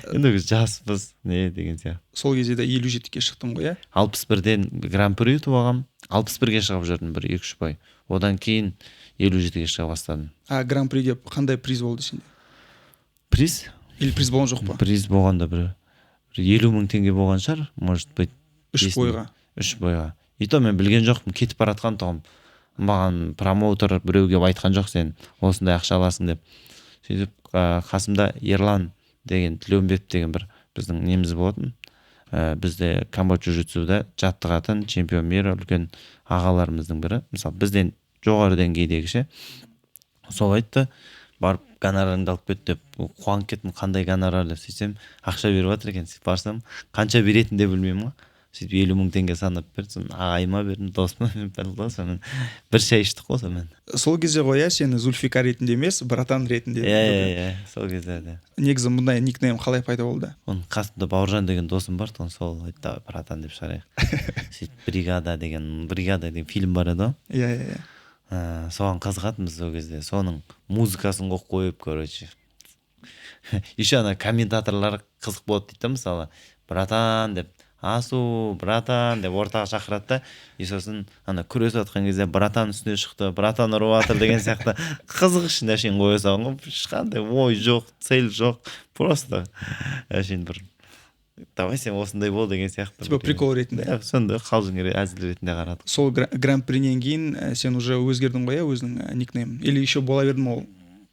Енді жаспыз, не деген сияқты. Сол кезде де 57-ке шықтым ғой, 61-ден гран-при ұтып алғам, 61-ге шығып жүрдім бір 2-3 бай. Одан кейін 57-ге шыға бастадым. Гран-приде қандай приз болды сенде? Приз? Или приз болған жоқ па? Приз болғанда бір 50 мың теңге болған шығар, может быть. 3 бойға. 3 бойға. И то мен білген жоқпын, кетіп баратқан тоғым. Маған промоутер біреуге айтқан жоқ, сен осындай ақша аласың деп. Сөйтіп қасымда Ерлан деген, Тілеумбет деген бір біздің неміз болатын. Бізде камбо джиу-джитсуда жаттығатын чемпион мира үлкен ағаларымыздың бірі. Мысалы, бізден жоғары деңгейдегі ше. Сол айтты, барып гонорарыңды алып кет деп. Қуанып кеттім, қандай гонорар деп сөйтсем, ақша беріп жатыр екен. Сөйтіп барсам, қанша беретінін де білмеймін ғой. Сөйтіп 50 мың теңге санап берді. Соны ағайыма бердім, досыма бердім. Бір шай іштік қой сонымен. Сол кезде ғой, сені Зульфикар ретінде емес, братан ретінде. Иә, сол кезде де. Негізі мұндай никнейм қалай пайда болды? Оның қасымда Бауыржан деген досым бар, сол айтты, братан деп шығарайық. Сөйтіп бригада деген фильм бар еді. Иә. Соған қызығатынбыз сол кезде. Соның музыкасын қойып, короче. Еще ана комментаторлар қызық болады дейді, мысалы, братан деп, асу, братан деп ортаға шақырады да, и сосын ана күресіп жатқан кезде братан үстіне шықты, братан ұрып жатыр деген сияқты қызық үшін әшейін қоя салған ғой. Ешқандай ой жоқ, цель жоқ, просто әшейін бір давай сен осындай бол деген сияқты. Типа прикол ретінде. Сонда қалжың әзіл ретінде қарадық. Сол гран-принен кейін сен уже өзгердің ғой, өзінің никнеймін? Или еще бола бердің ол?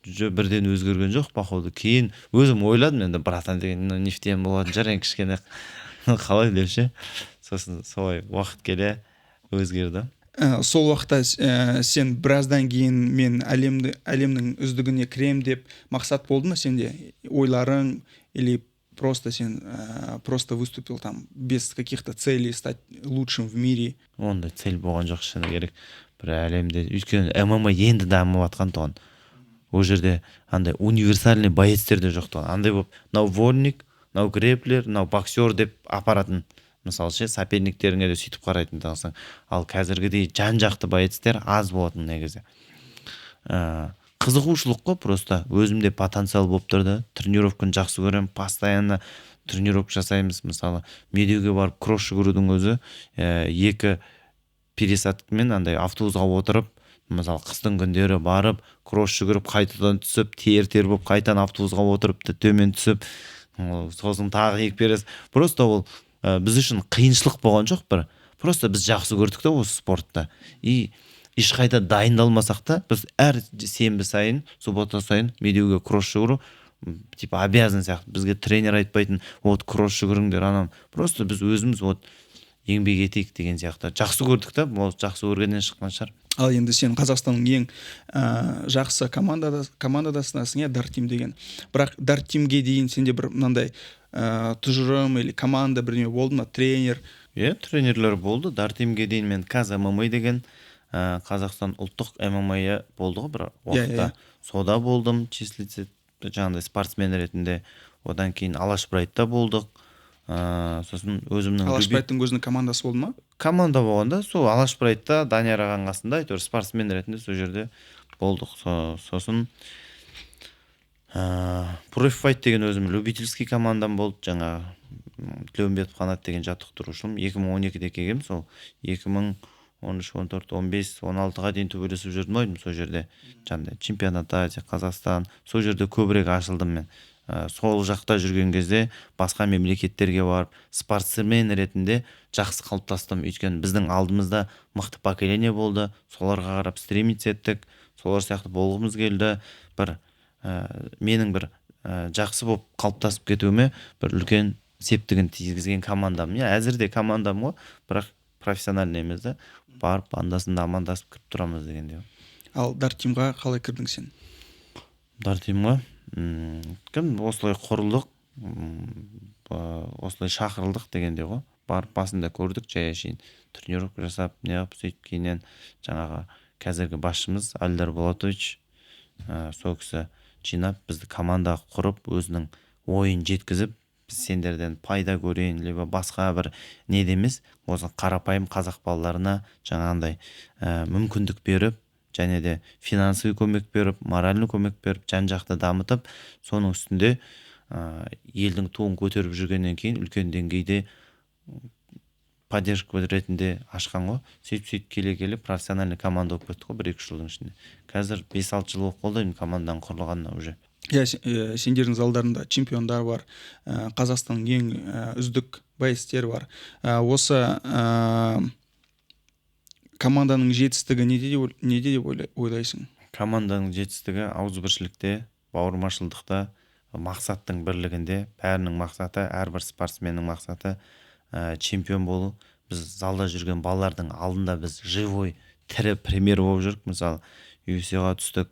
Бірден өзгерген жоқ, походу. Кейін өзім ойладым, енді братан деген нефтен болатын жараң кішкене қалай деп ше. Сосын солай уақыт келе өзгерді. Сол уақытта сен біраздан кейін мен әлемнің үздігіне кірем деп мақсат болды ма сенде? Ойларың или просто сен просто выступил там без каких-то целей стать лучшим в мире? Ондай цель болған жоқ, шыны керек. Бір әлемде, өйткені ММА енді дамып жатқан тұғын. Ол жерде андай универсальный боецтер де жоқ тұғын. Андай болып, мынау вольник, мынау греплер, мынау боксер деп апаратын. Мысалы ше, соперниктеріңе де сөйтіп қарайтын тағысың. Ал қазіргідей жан-жақты боецтер аз болатын негізі. Қызығушылық қой, просто өзімде потенциал болып тұрды. Тренировканы жақсы көрем, постоянно тренировка жасаймыз. Мысалы, медеуге барып кросс жүгірудің өзі 2 пересадкамен андай автобусқа отырып, мысалы қыстың күндері барып кросс жүгіріп, қайтадан түсіп, тер болып қайтадан автобусқа отырып, төмен түсіп, сосын тағы 2 перес. Просто ол біз үшін қиыншылық болған жоқ бір. Просто біз жақсы көрдік та осы спортта. И ешқайда дайындалмасақ та, біз әр сенбі сайын, суббота сайын медеуге кросс жүгіру, типа обязан сияқты. Бізге тренер айтпайтын, вот кросс жүгіріңдер, анам. Просто біз өзіміз вот еңбек етейік деген сияқты. Жақсы көрдік та, ол жақсы көргеннен шыққан шығар. Ал енді сен Қазақстанның ең жақсы командадасың, Дартим деген. Бірақ Дартимге дейін сенде бір мынандай тұжырым или команда бірдеңе болды ма, тренер? Тренерлер болды. Дартимге дейін мен Каза ММА деген Қазақстан ұлттық ММА болды ғой бір Иә, уақытта. Сода болдым, числиться жаңағыдай спортсмен ретінде. Одан кейін Алаш Брайтта болдық. Сосын өзімнің Алаш Брайттың өзінің командасы болды ма? команда болғанда сол Алаш Брайтта Данияр ағаның қасында әйтеуір спортсмен ретінде сол жерде болдық. Сосын Proof Fight деген өзім любительский командам болды. Жаңа Тілеумбетов Қанат деген жаттықтырушым 2012-де келгем. Сол 2013, 14, 15, 16-ға дейін төбелесіп жүрдім ғой сол жерде. Жаңағыдай чемпионатта Қазақстан сол жерде көбірек ашылдым мен. Сол жақта жүрген кезде басқа мемлекеттерге барып спортсмен ретінде жақсы қалыптастым. Өйткені біздің алдымызда мықты поколение болды. Соларға қарап стремиться еттік. Солар сияқты болғымыз келді. Бір менің бір жақсы болып қалыптасып кетуіме бір үлкен септігін тигізген командам. Әзірде командам ғой, бірақ профессиональный емес да. Барып андасында амандасып кіріп тұрамыз дегенде. Ал Дартимға қалай кірдің сен? Дартимға кім осылай құрылдық, осылай шақырылдық дегенде ғой. Барып басында көрдік, жай әшейін тренировка жасап, неғып сөйтіп кейіннен жаңағы қазіргі басшымыз Альдар Болатович сол кісі жинап бізді команда құрып, өзінің ойын жеткізіп, біз сендерден пайда көрейін, либо басқа бір не демес, осы қарапайым қазақ балаларына жаңағындай мүмкіндік беріп, және де финансовый көмек беріп, моральный көмек беріп, жан-жақты дамытып, соның үстінде елдің туын көтеріп жүргеннен кейін үлкен деңгейде поддержка ретінде ашқан ғой. Сөйтіп келе профессиональный команда болып кетті ғой 1-2 жылдың ішінде. Қазір 5-6 жыл болып қалды команданың құрылғанына уже. Сендердің залдарында чемпиондар бар, Қазақстанның ең үздік бәйістер бар. Осы команданың жетістігі неде деп ойлайсың? Команданың жетістігі ауызбіршілікте, бауырмашылдықта, мақсаттың бірлігінде. Бәрінің мақсаты, әрбір спортсменнің мақсаты чемпион болу. Біз залда жүрген балалардың алдында біз живой, тірі пример болып жүрік. Мысалы, UFC-ға түстік,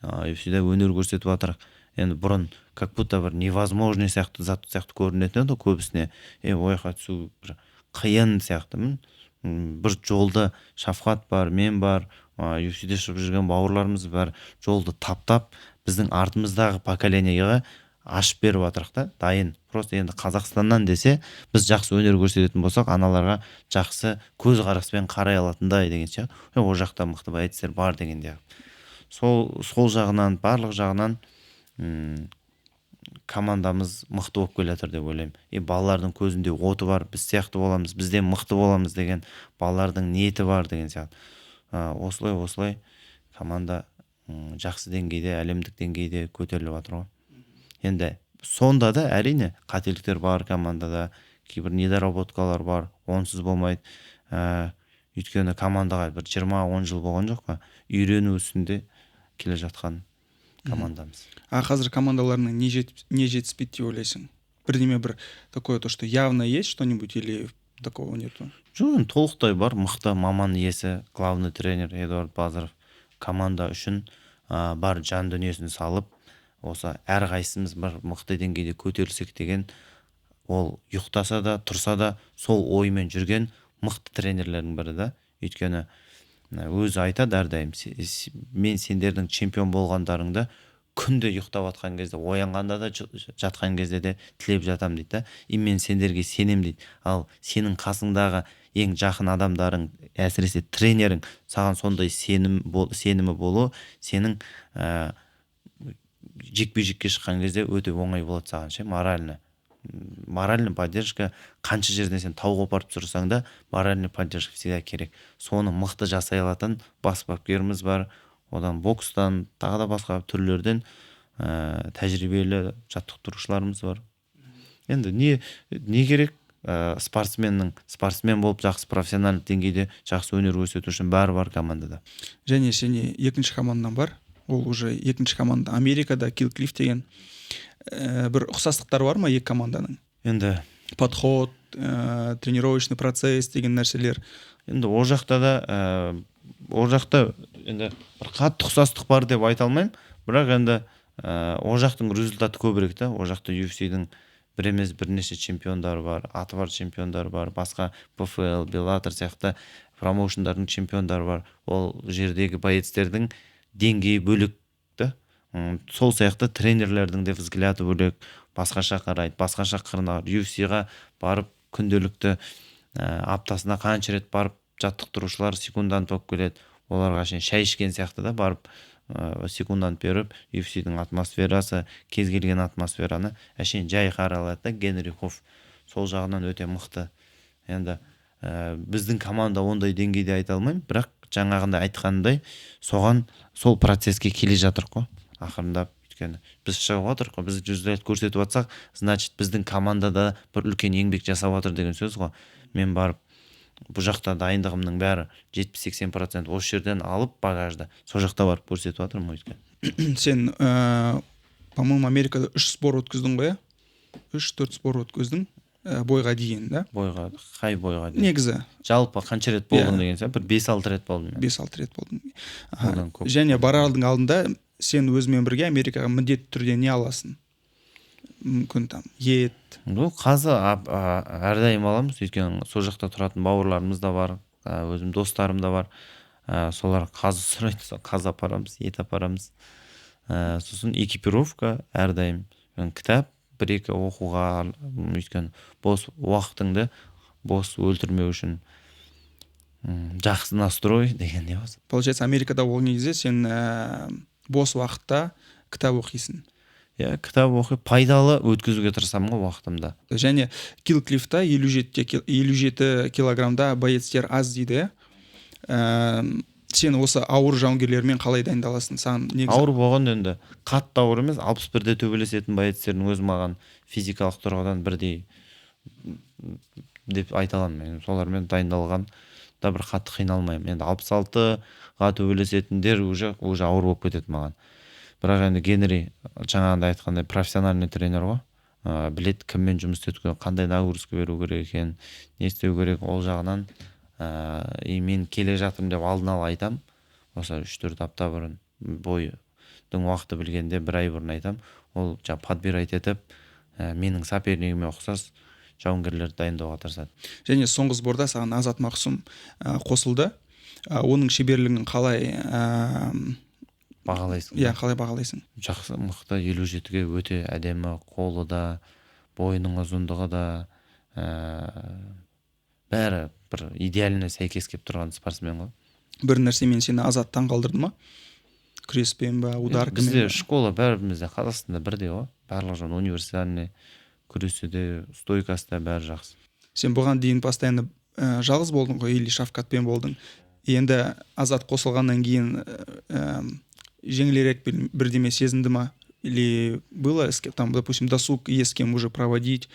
UFC-де өнер көрсетіп жатырық. Енді бұрын как будто бір невозможный сияқты зат сияқты көрінетін еді көбісіне. Ойға түсу бір қиын сияқты. Бір жолды Шафқат бар, мен бар, UFC-де шығып жүрген бауырларымыз бар. Жолды таптап, біздің артымыздағы поколениеға ашып беріп жатырық та, дайын. Просто енді Қазақстаннан десе, біз жақсы өнер көрсететін болсақ, аналарға жақсы көз қараспен қарай алатындай деген сияқты. Ол жақта мықты бәйістер бар дегенде. Сол жағынан, барлық жағынан командамыз мықты болып келе жатыр деп ойлаймын. Балалардың көзінде оты бар, біз сияқты боламыз, бізден мықты боламыз деген балалардың ниеті бар деген сияқты. Осылай команда жақсы деңгейде, әлемдік деңгейде көтеріліп жатыр ғой. Енді сонда да әрине қателіктер бар командада, кейбір недоработкалар бар, онсыз болмайды. Өйткені командаға бір 20-10 жыл болған жоқ па, үйрену үстінде келе жатқан командамыз. Қазір командаларының не жетіспейді деп ойлайсың? Бірдеме бір такое, то, что явно есть что-нибудь или такого нету? Жоқ, толықтай бар, мықты маман иесі, главный тренер Эдуард Базаров команда үшін бар жан дүниесін салып, осы әрқайсымыз бір мықты деңгейде көтерілсек деген, ол ұйықтаса да, тұрса да сол оймен жүрген мықты тренерлердің бірі да. Өйткені өзі айтады әрдайым, мен сендердің чемпион болғандарыңды күнде ұйықтап жатқан кезде, оянғанда да, жатқан кезде де тілеп жатам дейді. Мен сендерге сенем дейді. Ал сенің қасыңдағы ең жақын адамдарың, әсіресе тренерің саған сондай сенімі болу, сенің жекпе-жекке шыққан кезде өте оңай болады саған ше, моральный поддержка. Қанша жерден сен тау қопарып тұрсаң да, моральный поддержка всегда керек. Соны мықты жасай алатын бас бапкеріміз бар. Одан бокстан, тағы да басқа түрлерден тәжірибелі жаттықтырушыларымыз бар. Енді не керек? Спортсмен болып жақсы профессиональный деңгейде жақсы өнер көрсету үшін бәрі бар командада. Және сене екінші командан бар. Ол уже екінші команда Америкада, Kill Cliff деген. Бір ұқсастықтар бар ма екі команданың? Енді подход, тренировочный процесс деген нәрселер. Енді ол жақта енді бір қатты ұқсастық бар деп айта алмаймын, бірақ енді ол жақтың результаты көбірек та. Ол жақта UFC-дің бір емес бірнеше чемпиондары бар, аты бар чемпиондар бар, басқа ПФЛ, Беллатор сияқты промоушндардың чемпиондары бар. Ол жердегі боецтердің деңгейі бөлек та. Сол сияқты тренерлердің де взгляды бөлек, басқаша қарайды, басқаша қырына. UFC-ға барып күнделікті аптасына қанша рет барып жаттықтырушылар секундант болып келеді. Оларға шай ішкен сияқты да барып секундант беріп, UFC-дің атмосферасы, кез келген атмосфераны жай қаралады да. Генри Хофф сол жағынан өте мықты. Енді біздің команда ондай деңгейде айта алмаймын, бірақ жаңағында айтқандай соған сол процесске келе жатыр қой ақырындап. Өйткені біз шығып жатыр қой, біз жүзді көрсетіп жатсақ, значит біздің командада бір үлкен еңбек жасап жатыр деген сөз ғой. Мен барып бұл жақта дайындығымның бәрі 70-80% осы жерден алып багажды сол жақта барып көрсетіп жатырмын өйткені. Сен по-моему Америкада 3 спор өткіздің ғой, 3-4 спор өткіздің бойға дейін, да? Бойға, қай бойға дейін? Негізі жалпы қанша рет болдың деген сияқты, бір 5-6 рет болдым. 5-6 рет болдың. Одан көп. Және барардың алдында сен өзімен бірге Америкаға міндетті түрде не аласың? Мүмкін там ет. Қазы әрдайым аламыз, өйткені сол жақта тұратын бауырларымыз да бар, өзім достарым да бар. Солар қазы сұрайды, қазы апарамыз, ет апарамыз. Сосын экипировка әрдайым, кітап, бір-екі оқуға, өйткені бос уақытыңды бос өлтірмеу үшін жақсы настрой деген не болса. Получается, Америкада болған кезде сен бос уақытта кітап оқисың. Кітап оқып, пайдалы өткізуге тырысамын ғой уақытымда. Және Килклифта 57 килограммда боецтер аз дейді. Сен осы ауыр жауынгерлермен қалай дайындаласың? Ауыр болған енді қатты ауыр емес, 61-де төбелесетін боецтердің өзі маған физикалық тұрғыдан бірдей деп айта аламын. Солармен дайындалған да бір қатты қиналмаймын. Енді 66-ға төбелесетіндер уже ауыр болып кетеді маған. Бірақ енді Генри жаңағында айтқандай профессиональный тренер ғой. Білет кіммен жұмыс істету, қандай нагрузка беру керек екен, не істеу керек, ол жағынан мен келе жатырмын деп алдын ала айтам. Осы 3-4 апта бұрын, бойдың уақыты білгенде 1 ай бұрын айтам. Ол подбирать етіп, менің сопернигіме ұқсас жауынгерлерді дайындауға тырысады. Және соңғы сборда саған Азат Мақсұм қосылды. Оның шеберлігін қалай бағалайсың? Қалай бағалайсың? Жақсы, мықты, 57-ге өте әдемі, қолы да, бойының ұзындығы да, бәрі бір идеаліне сәйкес келіп тұрған спортсмен ғой. Бір нәрсемен сені Азат таңғалдырды ма? Күреспен ба, ударкамен? Бізде школа бәрімізде Қазақстанда бірдей ғой. Барлық жан универсальный, күресуде, стойкасында бәрі жақсы. Сен бұған дейін постоянно жалғыз болдың ғой, или Шавкатпен болдың. Енді Азат қосылғаннан кейін жеңілірек бірдеме сезінді ма? Или было, там, допустим, досуг есть с кем уже проводить,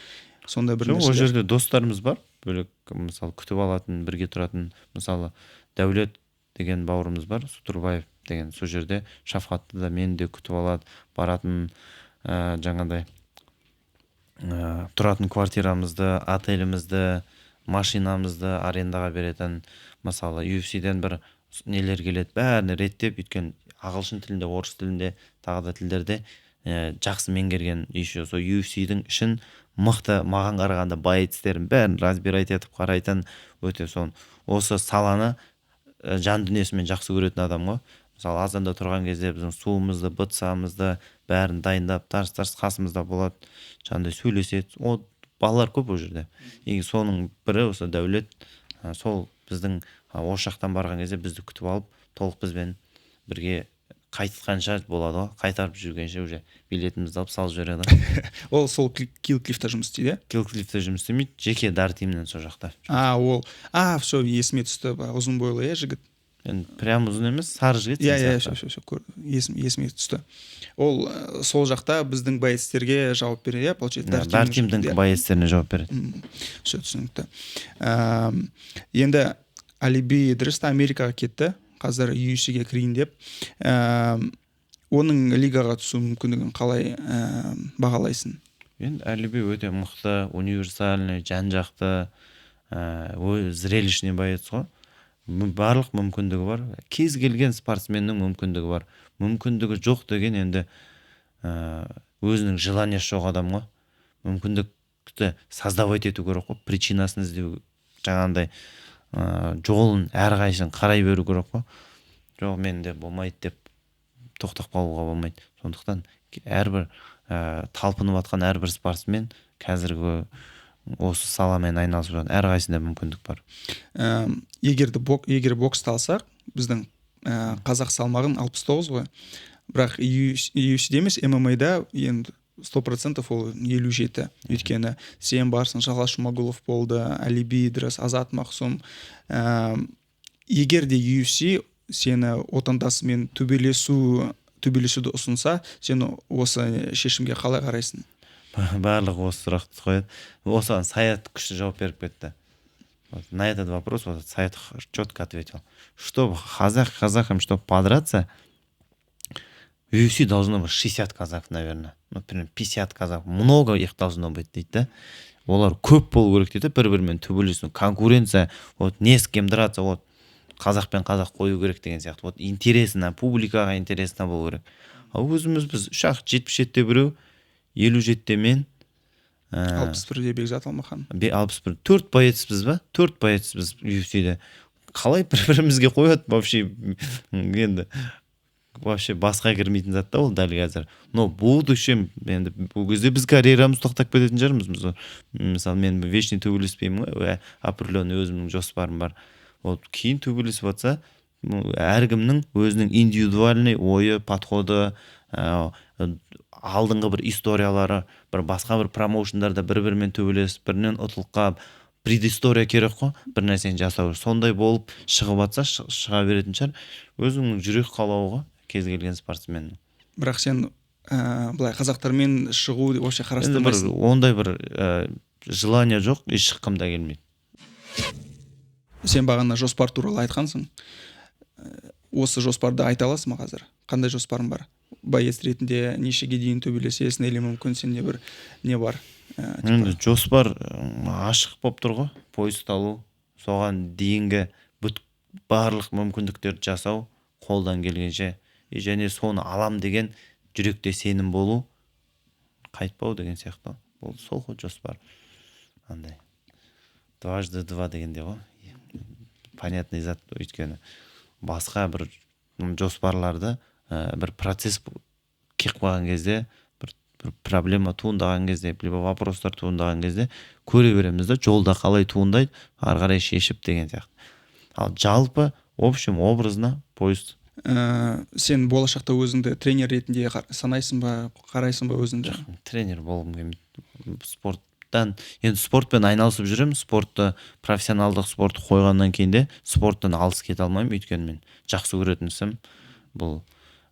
сондай бір нәрселер? Ол жерде достарымыз бар, бөлек, мысалы, күтіп алатын, бірге тұратын, мысалы, Дәулет деген бауырымыз бар, Сутурбаев деген, сол жерде Шавкатты да мені де күтіп алады, баратын жаңағыдай тұратын квартирамызды, отелімізді, машинамызды арендаға беретін, мысалы, UFC-ден бір нелер келеді, бәріне реттеп, өйткені ағылшын тілінде, орыс тілінде, тағы да тілдерде жақсы меңгерген еще сол UFC-дің ішін мықты, маған қарағанда боецтерін бәрін разбирать етіп қарайтын, өте осы саланы жан дүниесімен жақсы көретін адам ғой. Мысалы, азанда тұрған кезде біздің суымызды, бытсамызды бәрін дайындап, тарс-тарс қасымызда болады, жаңағыдай сөйлеседі. Ол балалар көп ол жерде. И соның бірі осы Дәулет, сол біздің осы жақтан барған кезде бізді күтіп алып, толық бізбен бірге қайтқанша болады ғой, қайтарып жүргенше уже билетімізді алып салып жібереді. Ол сол Килклифта жұмыс істейді? Килклифта жұмыс істемейді, жеке Дартимнен сол жақта. Все, есіме түсті, ұзын бойлы жігіт. Енді прям ұзын емес, сары жігіт. Есіме түсті. Ол сол жақта біздің боецтерге жауап береді, получается, Дартимдің боецтеріне жауап береді. Все түсінікті. Енді Алиби Идрис Америкаға кетті, қазір UFC-ге кірейін деп. Оның лигаға түсу мүмкіндігін қалай бағалайсың? Енді Алиби өте мықты, универсальный, жан-жақты, зрелищный боец ғой. Барлық мүмкіндігі бар. Кез келген спортсменнің мүмкіндігі бар. Мүмкіндігі жоқ деген енді өзінің желаниясы жоқ адам ғой. Мүмкіндікті создавать ету керек қой, причинасын іздеу, жаңағындай жолын әрқайсысын қарай беру керек қой. Жоқ менде болмайды деп тоқтап қалуға болмайды. Сондықтан әрбір талпынып жатқан әрбір спортсмен қазіргі осы саламен айналысып жатқан әрқайсысында мүмкіндік бар. Егер боксты алсақ, біздің қазақ салмағын 69 ғой. Бірақ UFC-де емес, MMA-да енді 100% ол 57. Өйткені сен барсың, Жалғас Жұмагулов болды, Али Бидрас, Азат Мақсум. Егер де UFC сені отандасымен төбелесуді ұсынса, сен осы шешімге қалай қарайсың? Барлығы осы сұрақты қояды. Осыған Саят күшті жауап беріп кетті. На этот вопрос вот Саят четко ответил. Чтобы казахам, чтобы подраться, в UFC должно быть 60 казахов, наверное. Например, 50 казахов. Много их должно быть, дейді да. Олар көп болу керек дейді, бір-бірімен төбелесу. Конкуренция, вот не с кем драться, вот қазақ пен қазақ қою керек деген сияқты. Вот интересно, публикаға интересно болу керек. Ал өзіміз біз 77-те біреу, 57-те мен, 61-де Бекзат Алмахан. 61. 4 боецпіз ба? 4 боецпіз UFC-де. Қалай бір-бірімізге қояды вообще, енді вообще басқа кірмейтін зат та ол дәл қазір. Но будущем енді бұл кезде біз карьерамыз тоқтап кететін шығармыз. Мысалы мен вечный төбелеспеймін ғой, определенный өзімнің жоспарым бар. Вот кейін төбелесіп жатса, әркімнің өзінің индивидуальный ойы, подходы, алдыңғы бір историялары, бір басқа бір промоушндарда бір-бірімен төбелесіп, бірінен ұтылып, предыстория керек қой, бір нәрсені жасау. Сондай болып шығып жатса, шыға беретін шығар. Өзіңнің жүрек қалауға кез келген спортсмен. Бірақ сен былай қазақтармен шығу вообще қарастырмайсың. Ондай бір желание жоқ, ешқым да келмейді. Сен бағана жоспар туралы айтқансың. Осы жоспарды айта аласың ма қазір? Қандай жоспарың бар? Боец ретінде нешеге дейін төбелесесің, или мүмкін сенде бір не бар? Енді жоспар ашық болып тұр ғой. Пояс алу, соған дейінгі барлық мүмкіндіктерді жасау қолдан келгенше, және соны алам деген жүректе сенім болу, қайтпау деген сияқты. Бұл сол ғой жоспар. Андай. Дважды два дегенде ғой. Понятный зат, өйткені басқа бір жоспарларды бір процесс кеп қалған кезде, бір проблема туындаған кезде, либо вопростар туындаған кезде көре береміз да, жолда қалай туындайды, ары қарай шешіп деген сияқты. Ал жалпы общем образно поезд. Сен болашақта өзіңді тренер ретінде санайсың ба, қарайсың ба өзіңді? Тренер болғым келмейді. Спорттан, енді спортпен айналысып жүрем, спортты, профессионалдық спортты қойғаннан кейін де спорттан алыс кете алмаймын, өйткені мен жақсы көретін ісім бұл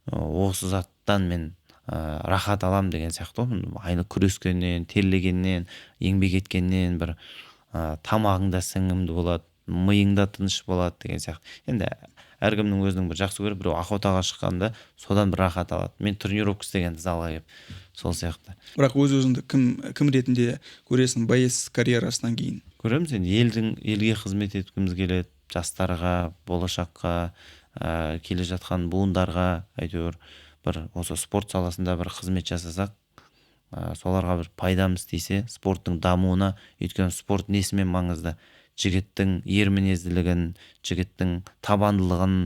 осы заттан мен рахат алам деген сияқты. Айны күрескеннен, терлегеннен, еңбек еткеннен бір тамағыңда сіңімді болады, миыңда тыныш болады деген сияқты. Енді әркімнің өзінің бір жақсы көріп, біреу охотаға шыққанда содан бір рахат алады. Мен тренировка істегенде залға келіп, сол сияқты. Бірақ өзіңді кім ретінде көресің боец карьерасынан кейін? Көреміз, енді елге қызмет еткіміз келеді, жастарға, болашаққа, келе жатқан буындарға, әйтеуір бір осы спорт саласында бір қызмет жасасақ, соларға бір пайдамыз тисе, спорттың дамуына, өйткені спорт несімен маңызды? Жігіттің ермінезділігін, жігіттің табандылығын,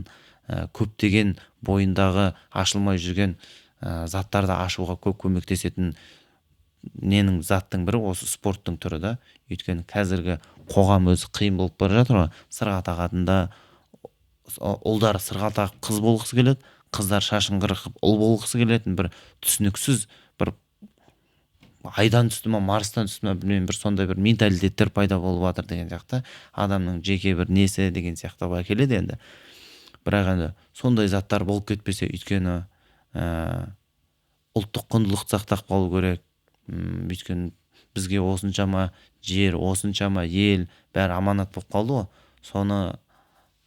көптеген бойындағы ашылмай жүрген заттарды ашуға көп көмектесетін ненің заттың бірі осы спорттың түрі да. Өйткені қазіргі қоғам өзі қиын болып бара жатыр ғой. Сырға тағатында ұлдар сырға тағып қыз болғысы келеді, қыздар шашын қырқып ұл болғысы келетін бір түсініксіз бір айдан түсті ма, Марстан түсті ма, білмеймін, бір сондай бір менталитеттер пайда болып жатыр деген сияқты. Адамның жеке бір несі деген сияқты әкеледі енді. Бірақ енді сондай заттар болып кетпесе, өйткені ұлттық құндылықты сақтап қалу керек. Өйткені бізге осыншама жер, осыншама ел бәрі аманат болып қалды ғой. Соны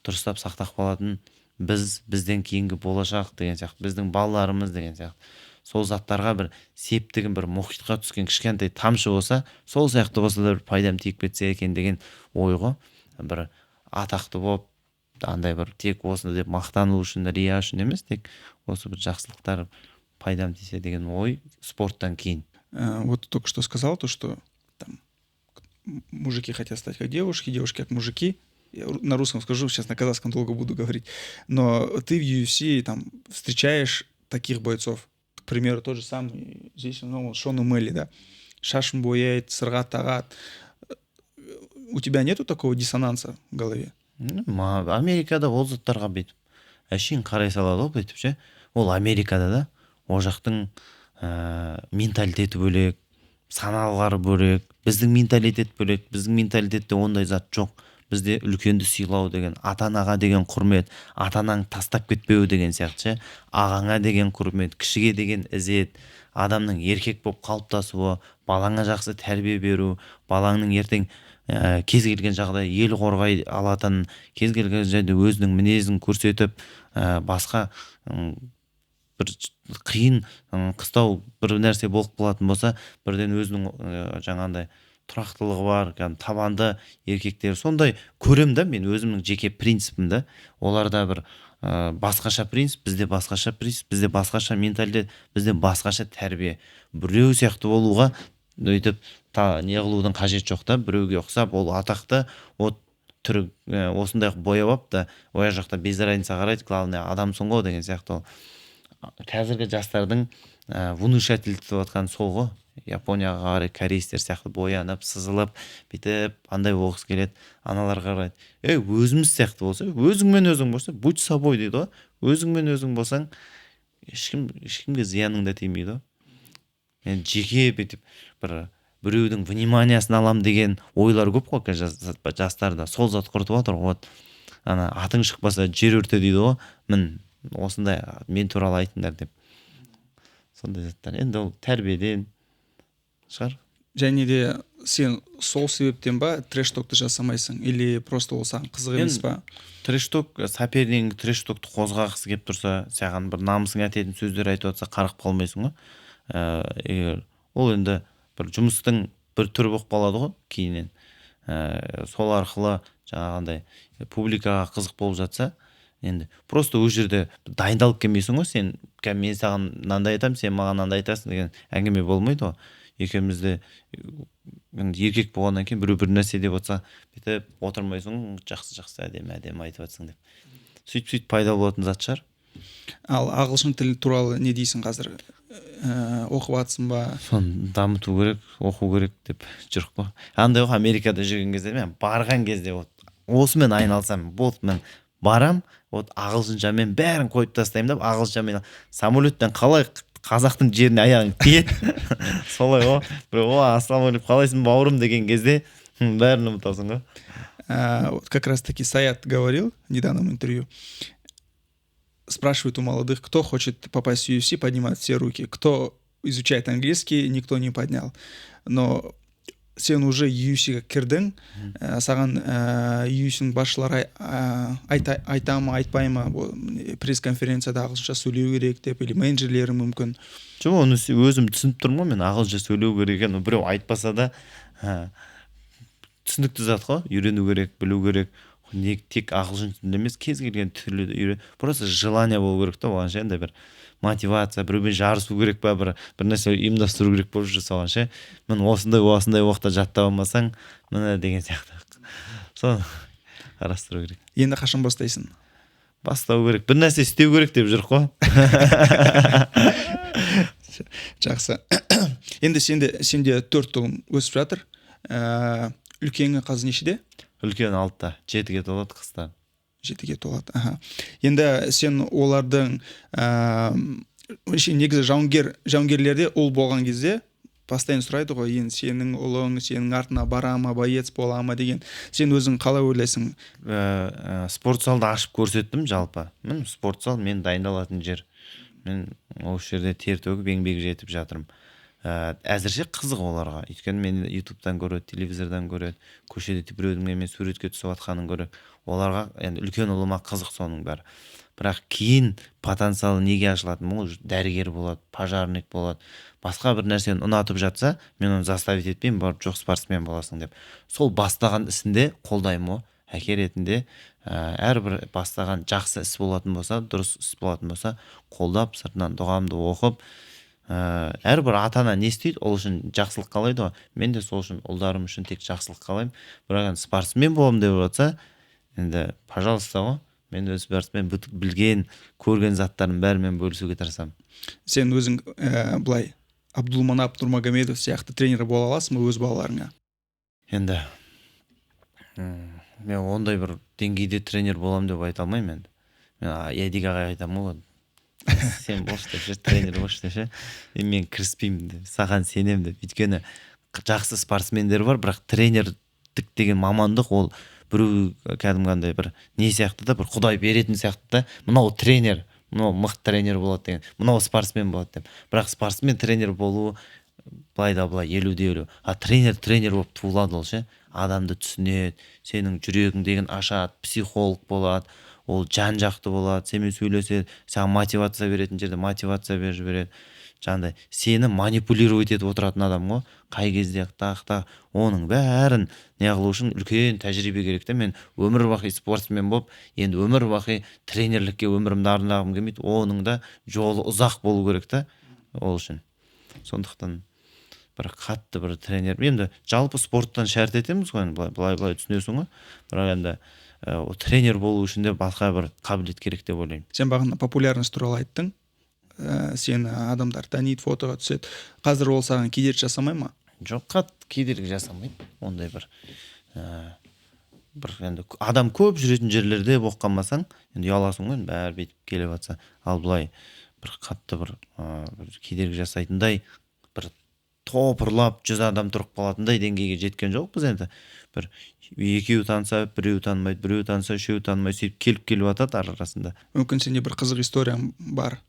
дұрыстап сақтап қалатын бізден кейінгі болашақ деген сияқты, біздің балаларымыз деген сияқты. Сол заттарға бір септігін, бір мұхитқа түскен кішкентай тамшы болса, сол сияқты болса да бір пайдам тиіп кетсе екен деген ой ғой. Бір атақты болып, андай бір тек осыны деп мақтану үшін, рия үшін емес, тек осы бір жақсылықтар пайдам тисе деген ой спорттан кейін. Вот ты только что сказал, то, что там мужики хотят стать как девушки, девушки как мужики. Я на русском скажу, сейчас на казахском долго буду говорить, но ты в UFC там встречаешь таких бойцов, к примеру, тот же самый здесь, ну, Шон Умели, да, шашын бояет, сырға тағады. У тебя нету такого диссонанса в голове? Америкада ол заттарға бүйтіп әшейін қарай салады ғой бүйтіп ше. Ол Америкада да ол жақтың менталитеті бөлек, саналары бөлек, біздің менталитет бөлек. Біздің менталитетте ондай зат жоқ. Бізде үлкенді сыйлау деген, ата-анаға деген құрмет, ата-анаң тастап кетпеу деген сияқты ше. Ағаңа деген құрмет, кішіге деген ізет, адамның еркек болып қалыптасуы, балаңа жақсы тәрбие беру, балаңның ертең кез келген жағдай ел қорғай алатын, кез келген жерде өзінің мінезін көрсетіп, басқа бір қиын қыстау бір нәрсе болып қалатын болса, бірден өзінің жаңағындай тұрақтылығы бар, табанды еркектер, сондай көрем да мен өзімнің жеке принципімді. Оларда бір басқаша принцип, бізде басқаша принцип, бізде басқаша менталитет, бізде басқаша тәрбие. Біреу сияқты болуға өйтіп не қылудың қажет жоқ та. Біреуге ұқсап ол атақты, от түрі осындай бояп алып та оя жақта без разница қарайды, главное адамсың ғой деген сияқты. Ол қазіргі жастардың внушательдік деп жатқан сол ғой. Японияға қарай корейстер сияқты боянып, сызылып, бүйтіп андай болғысы келеді. Аналар қарайды. Өзіміз сияқты болса, өзіңмен өзің болса, будь собой дейді ғой. Өзіңмен өзің болсаң, ешкімге зияның да тимейді ғой. Мен жеке бүйтіп біреудің вниманиясын алам деген ойлар көп қой жастарда. Сол зат құртып отыр ғой. Ана атың шықпаса жер өрте дейді ғой. Мін осындай мен туралы айтыңдар деп. Сондай заттар. Енді ол тәрбиеден шығар. Және де сен сол себептен ба трэш-токты жасамайсың, или просто ол саған қызық емес па? Трэш-ток, сопернигің трэш-токты қозғағысы келіп тұрса, саған бір намысың әтетін сөздер айтып жатса, қарғып қалмайсың ғой. Егер ол енді бір жұмыстың бір түрі болып қалады ғой кейіннен. Сол арқылы жаңағындай публикаға қызық болып жатса, енді просто ол жерде дайындалып келмейсің ғой. Сен мен саған мынандай айтамын, сен маған мынандай айтасың деген әңгіме болмайды ғой. Екеумізде еркек болғаннан кейін біреу бір нәрсе деп отса, бүйтіп отырмайсың, жақсы әдемі айтып жатсың деп. Сөйтіп пайда болатын зат шығар. Ал ағылшын тілі туралы не дейсің қазір? Оқып жатсың ба? Соны дамыту керек, оқу керек деп жүрік қой. Андай ғой, Америкада жүрген кезде, мен барған кезде осымен айналсам, мен барам, ағылшыншамен бәрін қойып тастаймын деп, ағылшыншамен самолеттен қалай қазақтың жеріне аяғың тиеді. Солай ғой. Ассалаумағалейкум, қалайсың бауырым деген кезде бәрін ұмытасың ғой. Как раз таки Саят говорил в недавнем интервью. Спрашивают у молодых, кто хочет попасть в UFC, поднимают все руки. Кто изучает английский, никто не поднял. Но сен уже UFC-ге кірдің, саған UFC-ның басшылары айта ма, айтпай ма, пресс-конференцияда ағылшынша сөйлеу керек деп, или менеджерлері мүмкін? Жоқ, оны өзім түсініп тұрмын ғой, мен ағылшынша сөйлеу керек екен. Біреу айтпаса да түсінікті зат қой, үйрену керек, білу керек. Тек ағылшын тілінде емес, кез келген түрлі үйрен. Просто желание болу керек та, оған ше, енді бір мотивация, біреумен жарысу керек па, бір нәрсе ұйымдастыру керек болып жүрсе оған ше. Мен осындай уақытта жаттап алмасаң, міне деген сияқты. Соны қарастыру керек. Енді қашан бастайсың? Бастау керек. Бір нәрсе істеу керек деп жүр қой. Жақсы. Енді сенде 4 ұлың өсіп жатыр. Үлкені қазір нешеде? Үлкен 6-та, 7-ге толады қыста. 7-ге толады. Енді сен олардың негізі жауынгерлерде ұл болған кезде постоянно сұрайды ғой, енді сенің ұлың сенің артына бара ма, боец бола ма деген. Сен өзің қалай ойлайсың? Спорт залды ашып көрсеттім жалпы. Мен спорт зал мен дайындалатын жер. Мен ол жерде тер төгіп еңбек жетіп жатырмын. Әзірше қызық оларға. Өйткені мен ютубтан көреді, телевизордан көреді, көшеде біреудің мен суретке түсіп жатқанын көреді. Оларға енді үлкен ұлыма қызық соның бәрі. Бірақ кейін потенциалы неге ашылатын? Ол дәрігер болады, пожарник болады. Басқа бір нәрсені ұнатып жатса, мен оны заставить етпеймін, барып жоқ спортсмен боласың деп. Сол бастаған ісінде қолдаймын ғой. Әке ретінде әрбір бастаған жақсы іс болатын болса, дұрыс іс болатын болса, қолдап, сыртынан дұғамды оқып, әрбір ата-ана не істейді, ол үшін жақсылық қалайды ғой. Мен де сол үшін ұлдарым үшін тек жақсылық қалаймын. Бірақ спортсмен боламын деп жатса, енді пожалуйста ғой, мен өз барысымен білген көрген заттардың бәрімен бөлісуге тырысамын. Сен өзің былай Абдулманап Нурмагомедов сияқты тренер бола аласың ба өз балаларыңа? Енді мен ондай бір деңгейде тренер боламын деп айта алмаймын енді. Мен Едик ағай айтамын ғой, сен болшы деп ше, тренер болшы деп ше, мен кіріспеймін деп, саған сенемін деп. Өйткені жақсы спортсмендер бар, бірақ тренерлік деген мамандық ол біреу кәдімгандай бір не сияқты да, бір құдай беретін сияқты да, мынау тренер, мынау мықты тренер болады деген, мынау спортсмен болады деп. Бірақ спортсмен тренер болуы былай да былай 50-50. Тренер болып туылады ол ше. Адамды түсінеді, сенің жүрегің деген ашады, психолог болады, ол жан жақты болады, сенімен сөйлеседі, саған мотивация беретін жерде мотивация беріп жібереді. Жаңағыдай сені манипулировать етіп отыратын адам ғой. Қай кезде тақта оның бәрін неғылу үшін үлкен тәжірибе керек та. Мен өмір бақи спортсмен болып, енді өмір бақи тренерлікке өмірімді арнағым келмейді. Оның да жолы ұзақ болу керек та ол үшін. Сондықтан бір қатты бір тренер. Енді жалпы спорттан шәрт етеміз ғой, былай түсінесің ғой. Бірақ енді тренер болу үшін де басқа бір қабілет керек деп ойлаймын. Сен бағана популярность туралы айттың. Сені адамдар таниды, фотоға түседі. Қазір ол саған кедергі жасамай ма? Жоқ, қатты кедергі жасамайды. Ондай бір енді адам көп жүретін жерлерде болып қалмасаң, енді ұяласың ғой, бәрі бетіп келіп жатса. Ал былай бір қатты бір кедергі жасайтындай, бір топырлап 100 адам тұрып қалатындай деңгейге жеткен жоқ біз енді. Бір екеуі танса, біреуі танымайды, біреуі танса, үшеуі танымайды, сөйтіп келіп жатады арасында. Мүмкін сенде бір қызық историяң бар.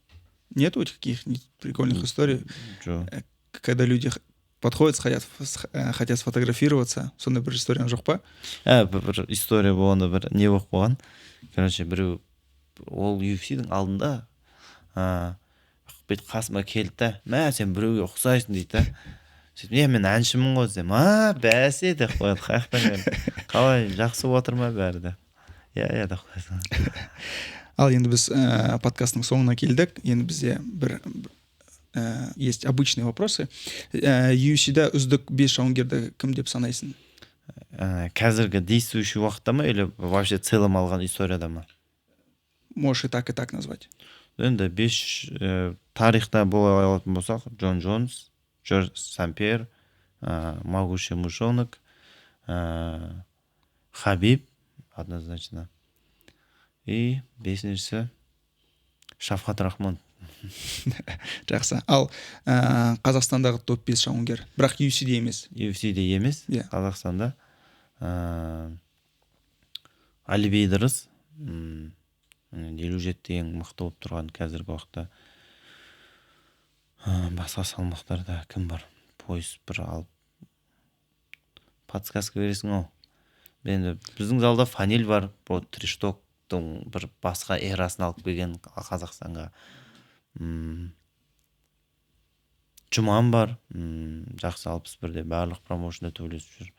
Нет у таких прикольных историй? Когда люди подходят, хотят сфотографироваться, сондай бір историяң жоқ па? Бір история болғанда бір не болып қойған. Короче, біреу ол UFC-дің алдында бет қасыма келді да, сен біреуге ұқсайсың дейді да. Сөйтіп, мен әншімін ғой десем, бәсе деп қояды. Қаяқтан қалай, жақсы отыр ма бәрі де. Иә деп қояды. Ал енді біз подкасттың соңына келдік. Енді бізде бір есть обычные вопросы. UFC-да үздік 5 жауынгерді кім деп санайсың? Қазіргі действующий уақытта ма или вообще целым алған историяда ма? Можешь и так назвать. Енді 5 тарихта бола алатын болсақ, Джон Джонс, Джордж Сан-Пьер, Могущий Мышонок, Хабиб, однозначно. И 5-шісі Шафхат Рахмон. Жақсы. Ал Қазақстандағы топ-5 жауынгер, бірақ UFC-де емес. UFC-де емес, Қазақстанда Алибей Дырыс, 57 ең мықты болып тұрған қазіргі уақытта. Басқа салмақтарда кім бар? Пояс бір алып подсказка бересің ғой. Енді біздің залда Фаниль бар, Триштоктың бір басқа эрасын алып келген Қазақстанға. Жұман бар, жақсы 61-де барлық промоушнда төлесіп жүр.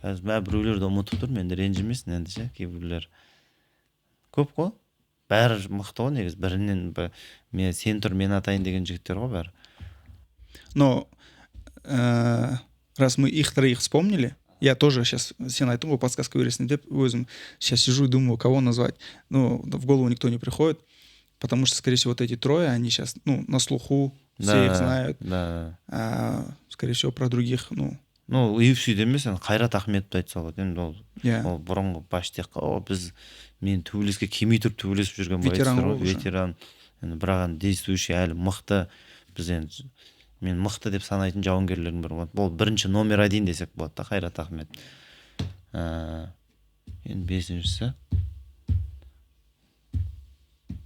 Қазір біреулерді ұмытып тұр, менде ренжімесін енді ше, кейбіреулер көп қой. Бәрі мықты ғой негіз, бірінен сен тұр, мен атайын деген жігіттер ғой бәрі. Но раз мы их троих вспомнили, я тоже сейчас, сен айттым ғой подсказка бересің деп, өзім сейчас сижу и думаю, кого назвать. Ну, в голову никто не приходит, потому что, скорее всего, вот эти трое, они сейчас, на слуху, все их знают. Да. Скорее всего, про других, UFC демес, Қайрат Ахметовті айтса болады. Енді ол бұрынғы баштек, мен төбелеске келмей тұрып төбелесіп жүрген ветеран. Енді бірақ действующий әлі мықты, мен мықты деп санайтын жауынгерлердің бірі болады. Ол бірінші номер 1 десек болады да, Қайрат Ахмет. Енді 5-шісі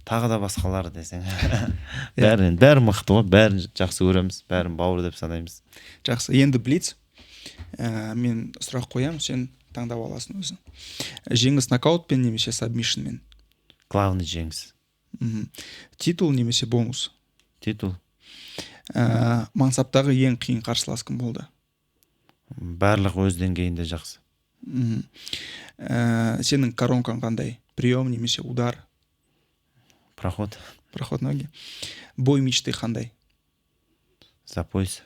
тағы да басқалары десең. Бәрі мықты ғой, бәрін жақсы көреміз, бәрін бауыр деп санаймыз. Жақсы, енді Блиц. Мен сұрақ қоям, сен таңдап аласың өзің. Жеңіс нокаутпен немесе сабмишнмен? Главный жеңіс. Титул немесе бонус? Титул. Мансаптағы ең қиын қарсылас кім болды? Барлық өз деңгейінде жақсы. Сенің коронкаң қандай? Прием немесе удар? Проход. Проход ноги. Бой мечты қандай? За пояс.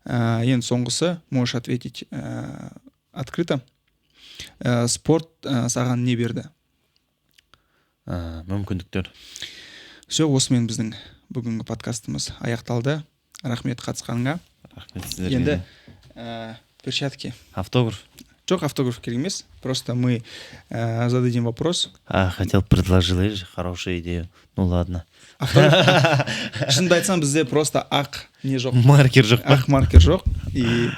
Енді соңғысы, можешь ответить открыто. Спорт саған не берді? Мүмкіндіктер. Все, осымен біздің бүгінгі подкастымыз аяқталды. Рахмет қатысқаныңа. Рахмет сіздерге. Енді перчатки. Автограф. Жоқ, автограф керек емес. Просто мы зададим вопрос. Хотел предложить хорошую идею. Ну ладно. Автограф. Шынымды айтсам, бізде просто ақ не жоқ. Маркер жоқ па? Ақ маркер жоқ. И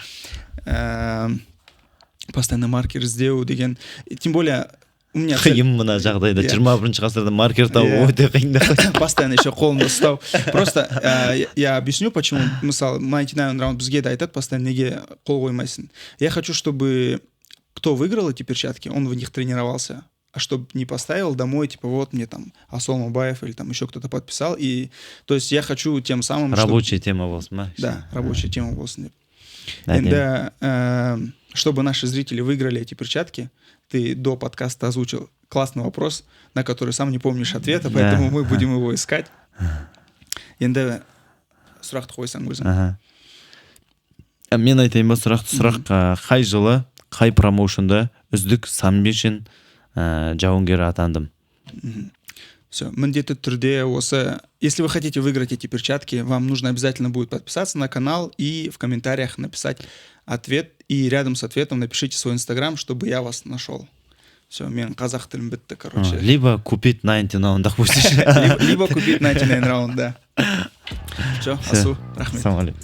постоянно маркер іздеу деген. Тем более, у меня Қиын мына жағдайда 21 ғасырда маркер табу өте қиын. постоянно еще қолымда ұстау. Просто я объясню, почему. Мысалы, Mighty Nine раунд бізге де айтады, постоянно неге қол қоймайсың. Я хочу, чтобы кто выиграл эти перчатки, он в них тренировался. А чтобы не поставил домой, типа, вот мне там Асол Мабаев или там еще кто-то подписал. И, то есть я хочу тем самым... Рабочая тема болсын ма? Да, рабочая тема болсын. Да, чтобы наши зрители выиграли эти перчатки, ты до подкаста озвучил классный вопрос, на который сам не помнишь ответа, поэтому мы будем его искать. Енді сұрақты қойсаң өзің. Мен айтайын ба сұрақ қай жылы, қай промоушнда үздік самбишин жауынгері атандым? Все, міндетті түрде осы... Если вы хотите выиграть эти перчатки, вам нужно обязательно будет подписаться на канал и в комментариях написать ответ. И рядом с ответом напишите свой инстаграм, чтобы я вас нашел. Все, мен қазақ тілім бітті, короче. Либо купить 99 раундах пусть. Либо купить 99 раунд, да. Все, Асу, рахмет. Ассалаумалейкум.